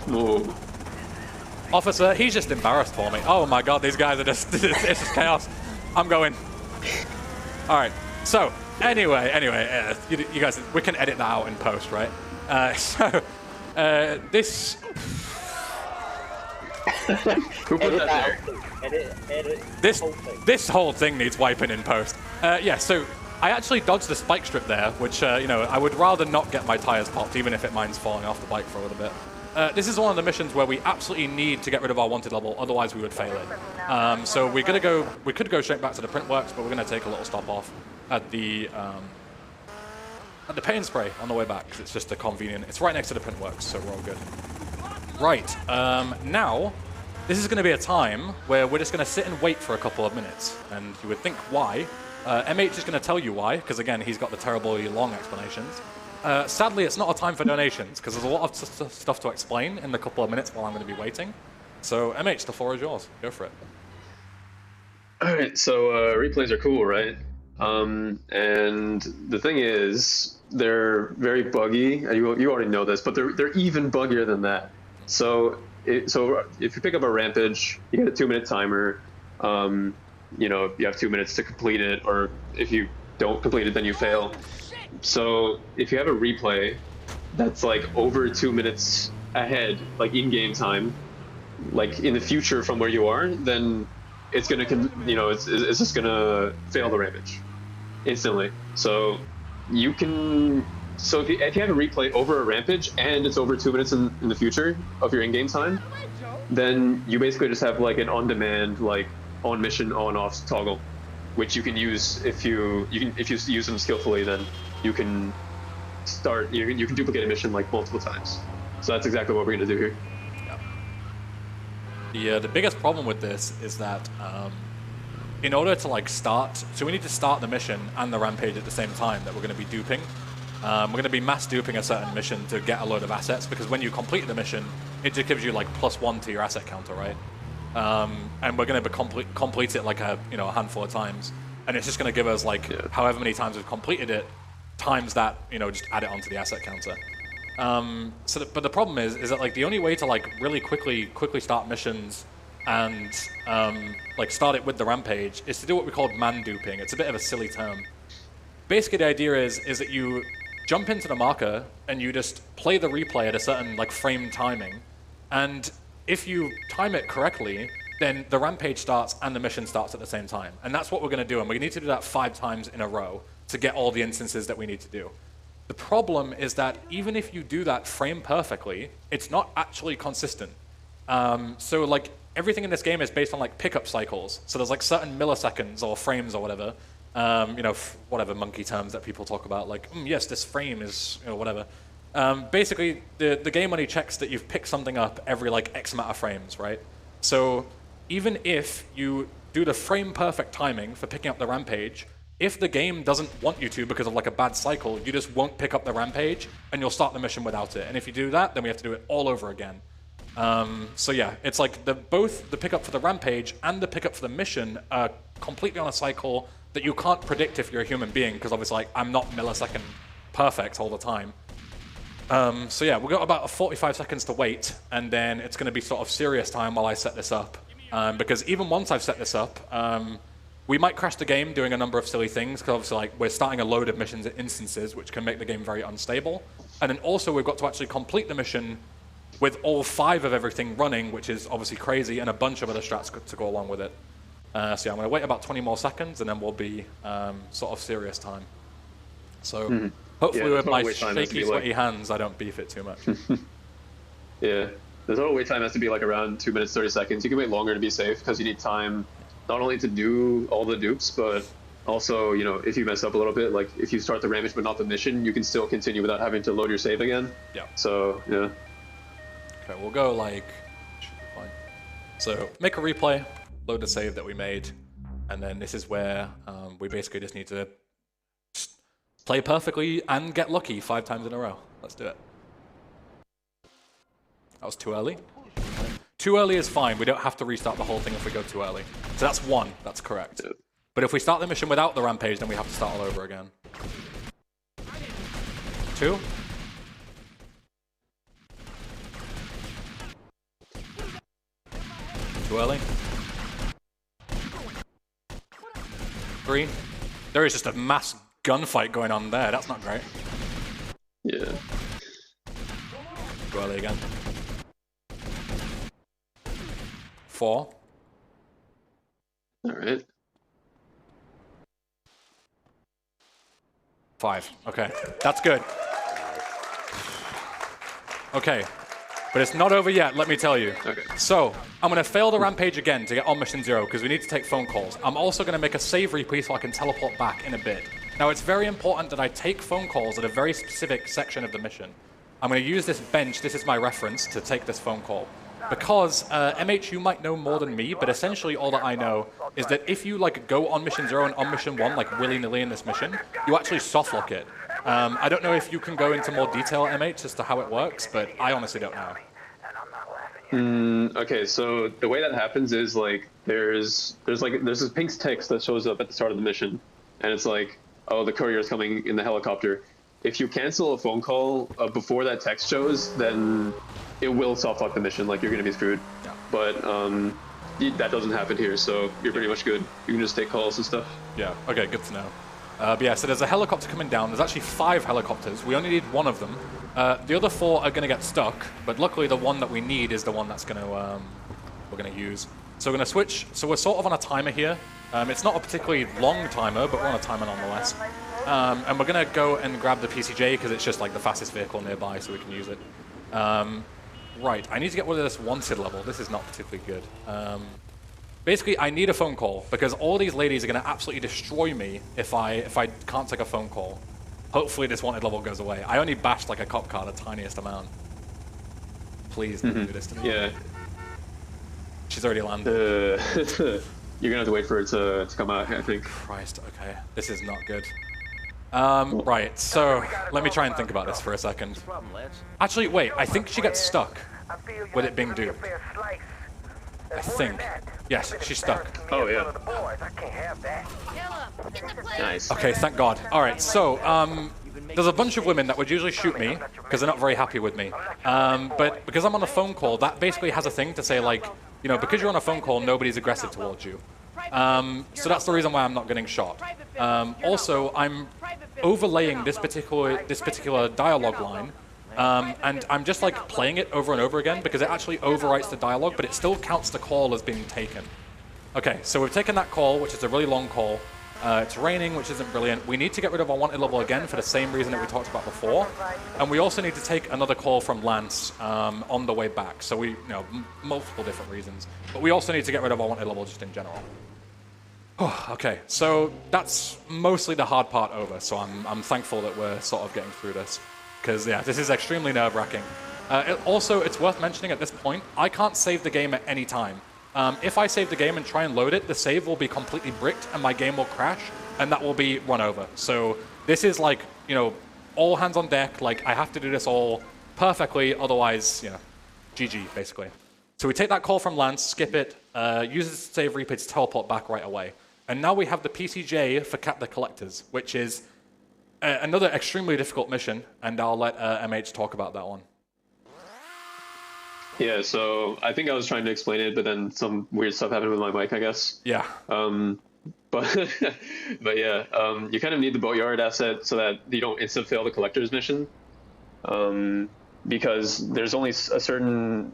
Speaker 2: Oh.
Speaker 1: Officer, he's just embarrassed for me. Oh my God, these guys are just it's just chaos. I'm going. All right. So anyway, you guys, we can edit that out in post, right? This.
Speaker 2: Who put that there?
Speaker 1: This whole thing needs wiping in post. Yeah, so I actually dodged the spike strip there, which I would rather not get my tires popped, even if it minds falling off the bike for a little bit. This is one of the missions where we absolutely need to get rid of our wanted level, otherwise we would fail it. So we could go straight back to the Printworks, but we're gonna take a little stop off at the Pay and Spray on the way back, because it's just a convenient. It's right next to the Printworks, so we're all good. Right, now, this is going to be a time where we're just going to sit and wait for a couple of minutes. And you would think, why? MH is going to tell you why, because again, he's got the terribly long explanations. Sadly, it's not a time for donations, because there's a lot of stuff to explain in the couple of minutes while I'm going to be waiting. So, MH, the floor is yours. Go for it.
Speaker 2: All right, so replays are cool, right? And the thing is, they're very buggy. You already know this, but they're even buggier than that. So if you pick up a rampage, you get a 2-minute timer. You have 2 minutes to complete it, or if you don't complete it, then you fail. So if you have a replay that's over 2 minutes ahead, in-game time, in the future from where you are, then it's gonna, it's just gonna fail the rampage instantly. So you can. So if you have a replay over a rampage and it's over 2 minutes in the future of your in-game time, then you basically just have an on-demand, on mission, on-off toggle, which you can use if you use them skillfully. Then you can start. You can duplicate a mission multiple times. So that's exactly what we're gonna do here.
Speaker 1: Yeah. The biggest problem with this is that in order to start, so we need to start the mission and the rampage at the same time that we're going to be duping. We're going to be mass duping a certain mission to get a load of assets, because when you complete the mission, it just gives you +1 to your asset counter, right? And we're going to complete it a handful of times, and it's just going to give us however many times we've completed it, times that, just add it onto the asset counter. But the problem is that the only way to really quickly start missions and start it with the rampage is to do what we call man duping. It's a bit of a silly term. Basically, the idea is that you jump into the marker and you just play the replay at a certain frame timing, and if you time it correctly, then the rampage starts and the mission starts at the same time. And that's what we're going to do, and we need to do that 5 times in a row to get all the instances that we need to do. The problem is that even if you do that frame perfectly, it's not actually consistent. So everything in this game is based on pickup cycles. So there's certain milliseconds or frames or whatever. Whatever monkey terms that people talk about, yes, this frame is, whatever. Basically, the game only checks that you've picked something up every X amount of frames, right? So even if you do the frame perfect timing for picking up the rampage, if the game doesn't want you to because of a bad cycle, you just won't pick up the rampage and you'll start the mission without it. And if you do that, then we have to do it all over again. So yeah, it's both the pickup for the rampage and the pickup for the mission are completely on a cycle that you can't predict if you're a human being, because obviously I'm not millisecond perfect all the time. So yeah, we've got about 45 seconds to wait, and then it's going to be sort of serious time while I set this up. Because even once I've set this up, we might crash the game doing a number of silly things, because obviously like, we're starting a load of missions at instances, which can make the game very unstable. And then also we've got to actually complete the mission with all 5 of everything running, which is obviously crazy, and a bunch of other strats to go along with it. So yeah, I'm going to wait about 20 more seconds, and then we'll be sort of serious time. So hopefully with my shaky, sweaty hands, I don't beef it too much.
Speaker 2: Yeah, the total wait time has to be like around 2 minutes 30 seconds. You can wait longer to be safe, because you need time not only to do all the dupes, but also, you know, if you mess up a little bit, like if you start the ramage but not the mission, you can still continue without having to load your save again.
Speaker 1: Yeah.
Speaker 2: So, yeah.
Speaker 1: Okay, we'll go like, fine. So make a replay, load the save that we made, and then this is where we basically just need to play perfectly and get lucky 5 times in a row. Let's do it. That was too early. Too early is fine. We don't have to restart the whole thing if we go too early. So that's 1. That's correct.
Speaker 2: Yeah.
Speaker 1: But if we start the mission without the rampage, then we have to start all over again. 2. Too early. 3. There is just a mass gunfight going on there. That's not great.
Speaker 2: Yeah.
Speaker 1: Too early again. 4.
Speaker 2: All right.
Speaker 1: 5. Okay, that's good. Okay, but it's not over yet, let me tell you.
Speaker 2: Okay.
Speaker 1: So, I'm going to fail the rampage again to get on mission 0, because we need to take phone calls. I'm also going to make a save replay so I can teleport back in a bit. Now, it's very important that I take phone calls at a very specific section of the mission. I'm going to use this bench, this is my reference, to take this phone call. Because, MH, you might know more than me, but essentially all that I know is that if you like go on mission 0 and on mission 1, like willy-nilly in this mission, you actually softlock it. I don't know if you can go into more detail, MH, as to how it works, but I honestly don't know.
Speaker 2: Okay, so the way that happens is like there's this pink text that shows up at the start of the mission, and it's like, oh, the courier is coming in the helicopter. If you cancel a phone call before that text shows, then it will softlock the mission, like you're gonna be screwed.
Speaker 1: Yeah.
Speaker 2: But that doesn't happen here, so you're pretty much good. You can just take calls and stuff.
Speaker 1: Yeah, okay, good to know. But yeah, so there's a helicopter coming down. There's actually 5 helicopters. We only need 1 of them. The other 4 are going to get stuck, but luckily the one that we need is the one that's going to we're going to use. So we're going to switch. So we're sort of on a timer here. It's not a particularly long timer, but we're on a timer nonetheless. And we're going to go and grab the PCJ because it's just like the fastest vehicle nearby, so we can use it. Right, I need to get rid of this wanted level. This is not particularly good. Basically, I need a phone call because all these ladies are going to absolutely destroy me if I can't take a phone call. Hopefully this wanted level goes away. I only bashed like a cop car the tiniest amount. Please don't do this to me.
Speaker 2: Yeah.
Speaker 1: She's already landed.
Speaker 2: You're gonna have to wait for it to come out, I think.
Speaker 1: Christ, okay. This is not good. Right, so let me try and think about this for a second. Actually, wait, I think she gets stuck with it being duped. I think. Yes, she's stuck.
Speaker 2: Oh, yeah. Nice.
Speaker 1: Okay, thank God. All right, so there's a bunch of women that would usually shoot me because they're not very happy with me. But because I'm on a phone call, that basically has a thing to say like, you know, because you're on a phone call, nobody's aggressive towards you. So that's the reason why I'm not getting shot. Also, I'm overlaying this particular dialogue line. And I'm just like playing it over and over again because it actually overwrites the dialogue, but it still counts the call as being taken. Okay, so we've taken that call, which is a really long call. It's raining, which isn't brilliant. We need to get rid of our wanted level again for the same reason that we talked about before. And we also need to take another call from Lance on the way back. So we, you know, multiple different reasons. But we also need to get rid of our wanted level just in general. Okay, so that's mostly the hard part over. So I'm thankful that we're sort of getting through this. Because, yeah, this is extremely nerve-wracking. Also, it's worth mentioning at this point, I can't save the game at any time. If I save the game and try and load it, the save will be completely bricked and my game will crash, and that will be run over. So this is like, you know, all hands on deck. Like, I have to do this all perfectly, otherwise, you know, GG, basically. So we take that call from Lance, skip it, use the save replay to teleport back right away. And now we have the PCJ for Cap the Collectors, which is another extremely difficult mission, and I'll let MH talk about that one.
Speaker 2: Yeah, so I think I was trying to explain it, but then some weird stuff happened with my mic, I guess.
Speaker 1: Yeah.
Speaker 2: But yeah, you kind of need the boatyard asset so that you don't instant fail the collector's mission, because there's only a certain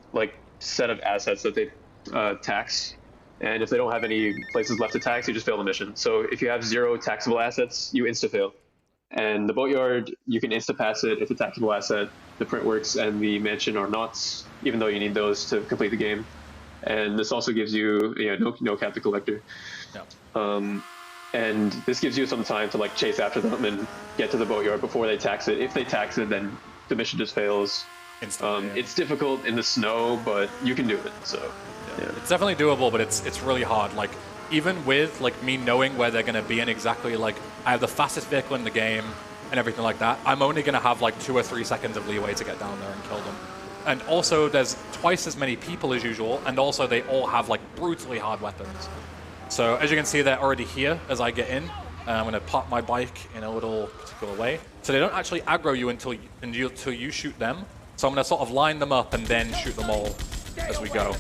Speaker 2: set of assets that they tax, and if they don't have any places left to tax, you just fail the mission. So if you have 0 taxable assets, you insta fail. And the boatyard, you can insta pass it if the taxable asset, the print works, and the mansion are not, even though you need those to complete the game. And this also gives you no cap the collector.
Speaker 1: Yeah.
Speaker 2: And this gives you some time to chase after them and get to the boatyard before they tax it. If they tax it, then the mission just fails. It's difficult in the snow, but you can do it. So yeah.
Speaker 1: It's definitely doable, but it's really hard. Even with me knowing where they're going to be, and exactly I have the fastest vehicle in the game and everything like that, I'm only going to have 2 or 3 seconds of leeway to get down there and kill them. And also there's twice as many people as usual, and also they all have brutally hard weapons. So as you can see, they're already here as I get in. I'm going to park my bike in a little particular way. So they don't actually aggro you until you shoot them. So I'm going to sort of line them up and then shoot them all as we go.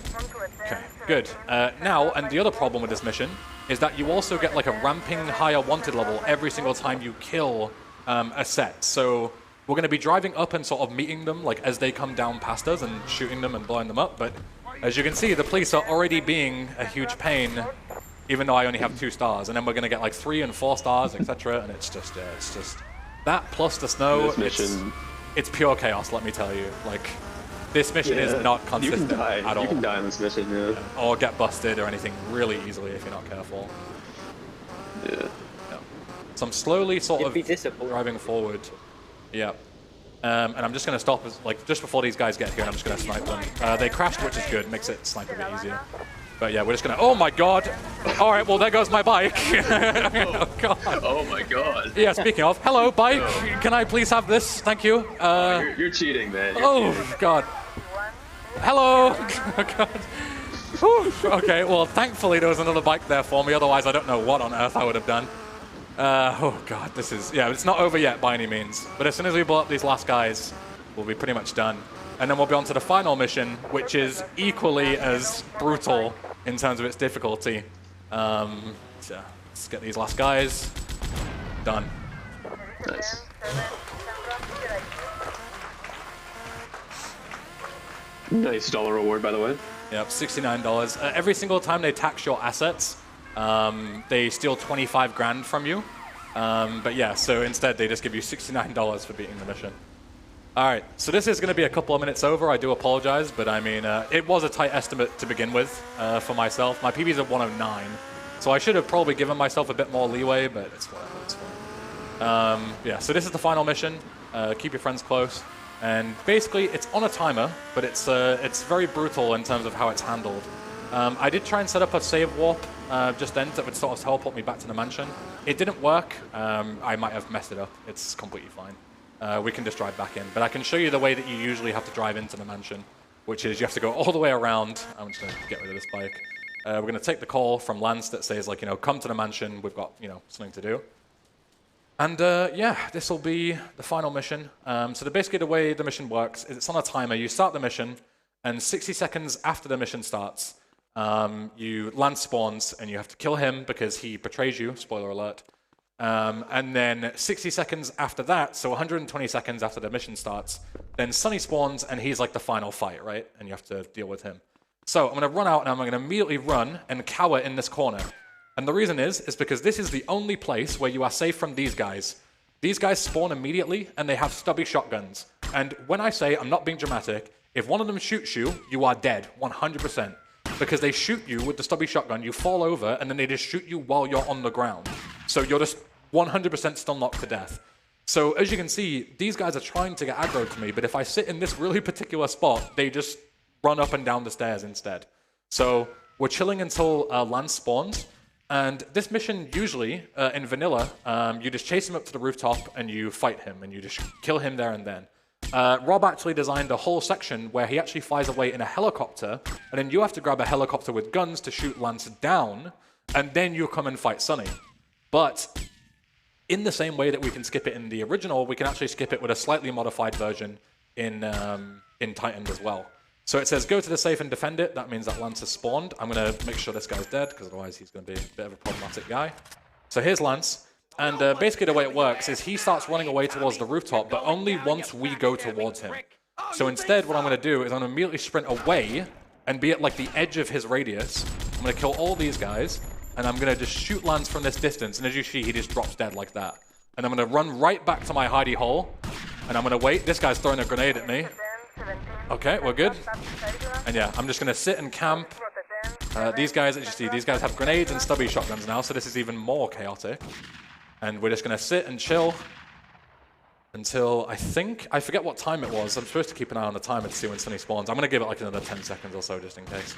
Speaker 1: Okay, good. Now, and the other problem with this mission is that you also get a ramping higher wanted level every single time you kill a set. So we're going to be driving up and sort of meeting them as they come down past us and shooting them and blowing them up. But as you can see, the police are already being a huge pain, even though I only have 2 stars. And then we're going to get 3 and 4 stars, etc. And it's just that plus the snow. It's pure chaos, let me tell you. This mission is not consistent at all.
Speaker 2: You can die on this mission, yeah.
Speaker 1: Or get busted or anything really easily if you're not careful.
Speaker 2: Yeah.
Speaker 1: So I'm slowly sort of driving forward. Yeah. And I'm just going to stop just before these guys get here, and I'm just going to snipe them. They crashed, which is good. Makes it snipe a bit easier. But yeah, we're just going to... Oh my god! All right, well, there goes my bike. Oh god.
Speaker 2: Oh my god.
Speaker 1: Yeah, speaking of, hello, bike. Can I please have this? Thank you.
Speaker 2: You're cheating, man.
Speaker 1: You're cheating. God. Hello. Oh god. Whew. Okay, well, thankfully there was another bike there for me. Otherwise, I don't know what on earth I would have done. Oh god, this is... Yeah, it's not over yet by any means. But as soon as we blow up these last guys, we'll be pretty much done. And then we'll be on to the final mission, which is equally as brutal in terms of its difficulty. So let's get these last guys. Done.
Speaker 2: Nice. Nice dollar reward, by the way.
Speaker 1: Yep, $69. Every single time they tax your assets, they steal 25 grand from you. But yeah, so instead they just give you $69 for beating the mission. All right, so this is going to be a couple of minutes over. I do apologize, but I mean, it was a tight estimate to begin with for myself. My PB's at 109, so I should have probably given myself a bit more leeway, but it's whatever, it's fine. Yeah, so this is the final mission. Keep your friends close. And basically, it's on a timer, but it's very brutal in terms of how it's handled. I did try and set up a save warp just then that would sort of teleport me back to the mansion. It didn't work. I might have messed it up. It's completely fine. We can just drive back in. But I can show you the way that you usually have to drive into the mansion, which is you have to go all the way around. I'm just going to get rid of this bike. We're going to take the call from Lance that says, come to the mansion. We've got, something to do. And yeah, this will be the final mission. So basically the way the mission works is it's on a timer. You start the mission, and 60 seconds after the mission starts, Lance spawns, and you have to kill him because he betrays you, spoiler alert. And then 60 seconds after that, so 120 seconds after the mission starts, then Sonny spawns, and he's like the final fight, right? And you have to deal with him. So I'm going to run out, and I'm going to immediately run and cower in this corner. And the reason is because this is the only place where you are safe from these guys. These guys spawn immediately, and they have stubby shotguns. And when I say, I'm not being dramatic, if one of them shoots you, you are dead, 100%. Because they shoot you with the stubby shotgun, you fall over, and then they just shoot you while you're on the ground. So you're just 100% still knocked to death. So as you can see, these guys are trying to get aggro to me, but if I sit in this really particular spot, they just run up and down the stairs instead. So we're chilling until Lance spawns. And this mission, usually, in vanilla, you just chase him up to the rooftop and you fight him, and you just kill him there and then. Rob actually designed a whole section where he actually flies away in a helicopter, and then you have to grab a helicopter with guns to shoot Lance down, and then you come and fight Sonny. But In the same way that we can skip it in the original, we can actually skip it with a slightly modified version in Titan as well. So it says go to the safe and defend it. That means that Lance has spawned. I'm going to make sure this guy's dead, because otherwise he's going to be a bit of a problematic guy. So here's Lance. And basically the way it works is he starts running away towards the rooftop, but only once we go towards him. So instead, what I'm going to do is I'm going to immediately sprint away and be at like the edge of his radius. I'm going to kill all these guys. And I'm going to just shoot Lance from this distance. And as you see, he just drops dead like that. And I'm going to run right back to my hidey hole. And I'm going to wait. This guy's throwing a grenade at me. Okay, we're good. And yeah, I'm just going to sit and camp. These guys, as you see, these guys have grenades and stubby shotguns now. So this is even more chaotic. And we're just going to sit and chill until I forget what time it was. I'm supposed to keep an eye on the timer to see when Sunny spawns. I'm going to give it like another 10 seconds or so just in case.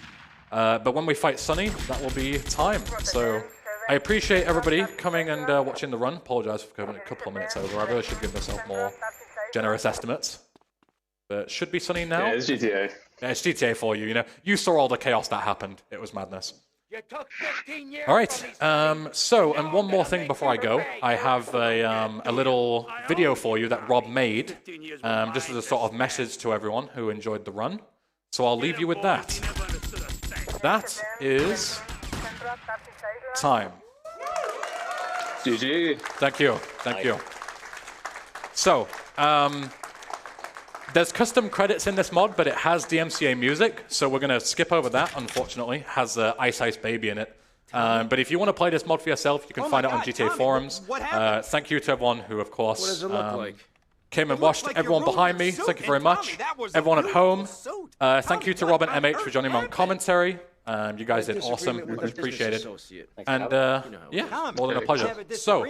Speaker 1: But when we fight Sunny, that will be time. So I appreciate everybody coming and watching the run. Apologize for coming a couple of minutes over. I really should give myself more generous estimates. But it should be Sunny now.
Speaker 2: Yeah, it's GTA.
Speaker 1: Yeah, it's GTA for you. You know, you saw all the chaos that happened. It was madness. All right. So, and one more thing before I go, I have a little video for you that Rob made, just as a sort of message to everyone who enjoyed the run. So I'll leave you with that. That is time.
Speaker 2: GG.
Speaker 1: Thank you. Thank you. So, there's custom credits in this mod, but it has DMCA music, so we're going to skip over that, unfortunately. It has Ice Ice Baby in it. But if you want to play this mod for yourself, you can find it on GTA forums. Thank you to everyone who, of course,
Speaker 5: What does it look like?
Speaker 1: came and watched. Everyone behind me, thank you very much. Everyone at home, thank you to Rob and MH for joining me on commentary. You guys did awesome. Much appreciated. And yeah, more than a pleasure. So,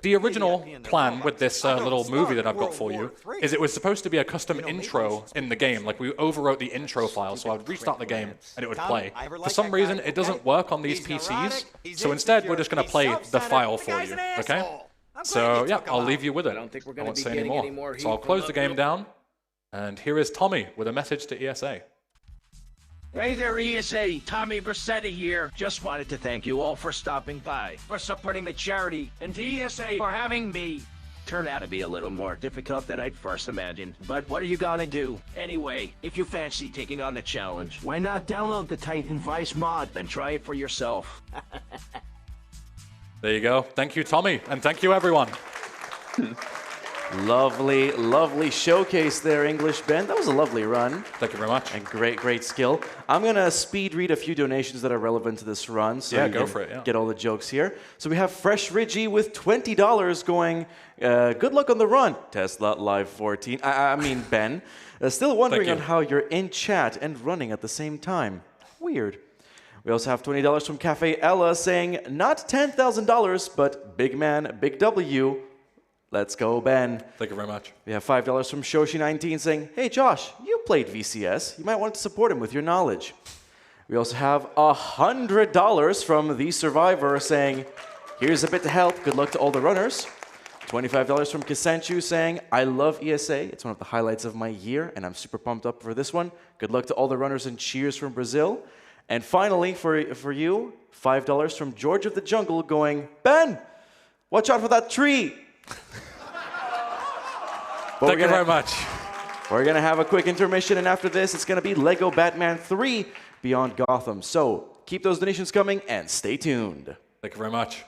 Speaker 1: the original plan with this little movie that I've got for you is it was supposed to be a custom intro in the game. Like, we overwrote the intro file, so I would restart the game and it would play. For some reason, it doesn't work on these PCs, so instead, we're just going to play the file for you, okay? So, yeah, I'll leave you with it. I won't say any more. So I'll close the game down, and here is Tommy with a message to ESA.
Speaker 5: Hey there, ESA. Tommy Versetti here. Just wanted to thank you all for stopping by, for supporting the charity, and to ESA for having me. Turned out to be a little more difficult than I'd first imagined, but what are you gonna do? Anyway, if you fancy taking on the challenge, why not download the Titan Vice mod and try it for yourself?
Speaker 1: There you go. Thank you, Tommy, and thank you, everyone.
Speaker 4: Lovely, lovely showcase there, English Ben. That was a lovely run.
Speaker 1: Thank you very much.
Speaker 4: And great, great skill. I'm going to speed read a few donations that are relevant to this run. So
Speaker 1: yeah,
Speaker 4: you
Speaker 1: go
Speaker 4: can
Speaker 1: for it. Yeah.
Speaker 4: Get all the jokes here. So we have Fresh Ridgy with $20 going, good luck on the run. Tesla Live 14. I mean, Ben. Still wondering on how you're in chat and running at the same time. Weird. We also have $20 from Cafe Ella saying, not $10,000, but big man, big W. Let's go, Ben.
Speaker 1: Thank you very much.
Speaker 4: We have $5 from Shoshi19 saying, hey, Josh, you played VCS. You might want to support him with your knowledge. We also have $100 from The Survivor saying, here's a bit to help. Good luck to all the runners. $25 from Kisanchu saying, I love ESA. It's one of the highlights of my year, and I'm super pumped up for this one. Good luck to all the runners and cheers from Brazil. And finally, for you, $5 from George of the Jungle going, Ben, watch out for that tree.
Speaker 1: Thank you very much.
Speaker 4: We're going to have a quick intermission, and after this, it's going to be Lego Batman 3 Beyond Gotham. So keep those donations coming and stay tuned.
Speaker 1: Thank you very much.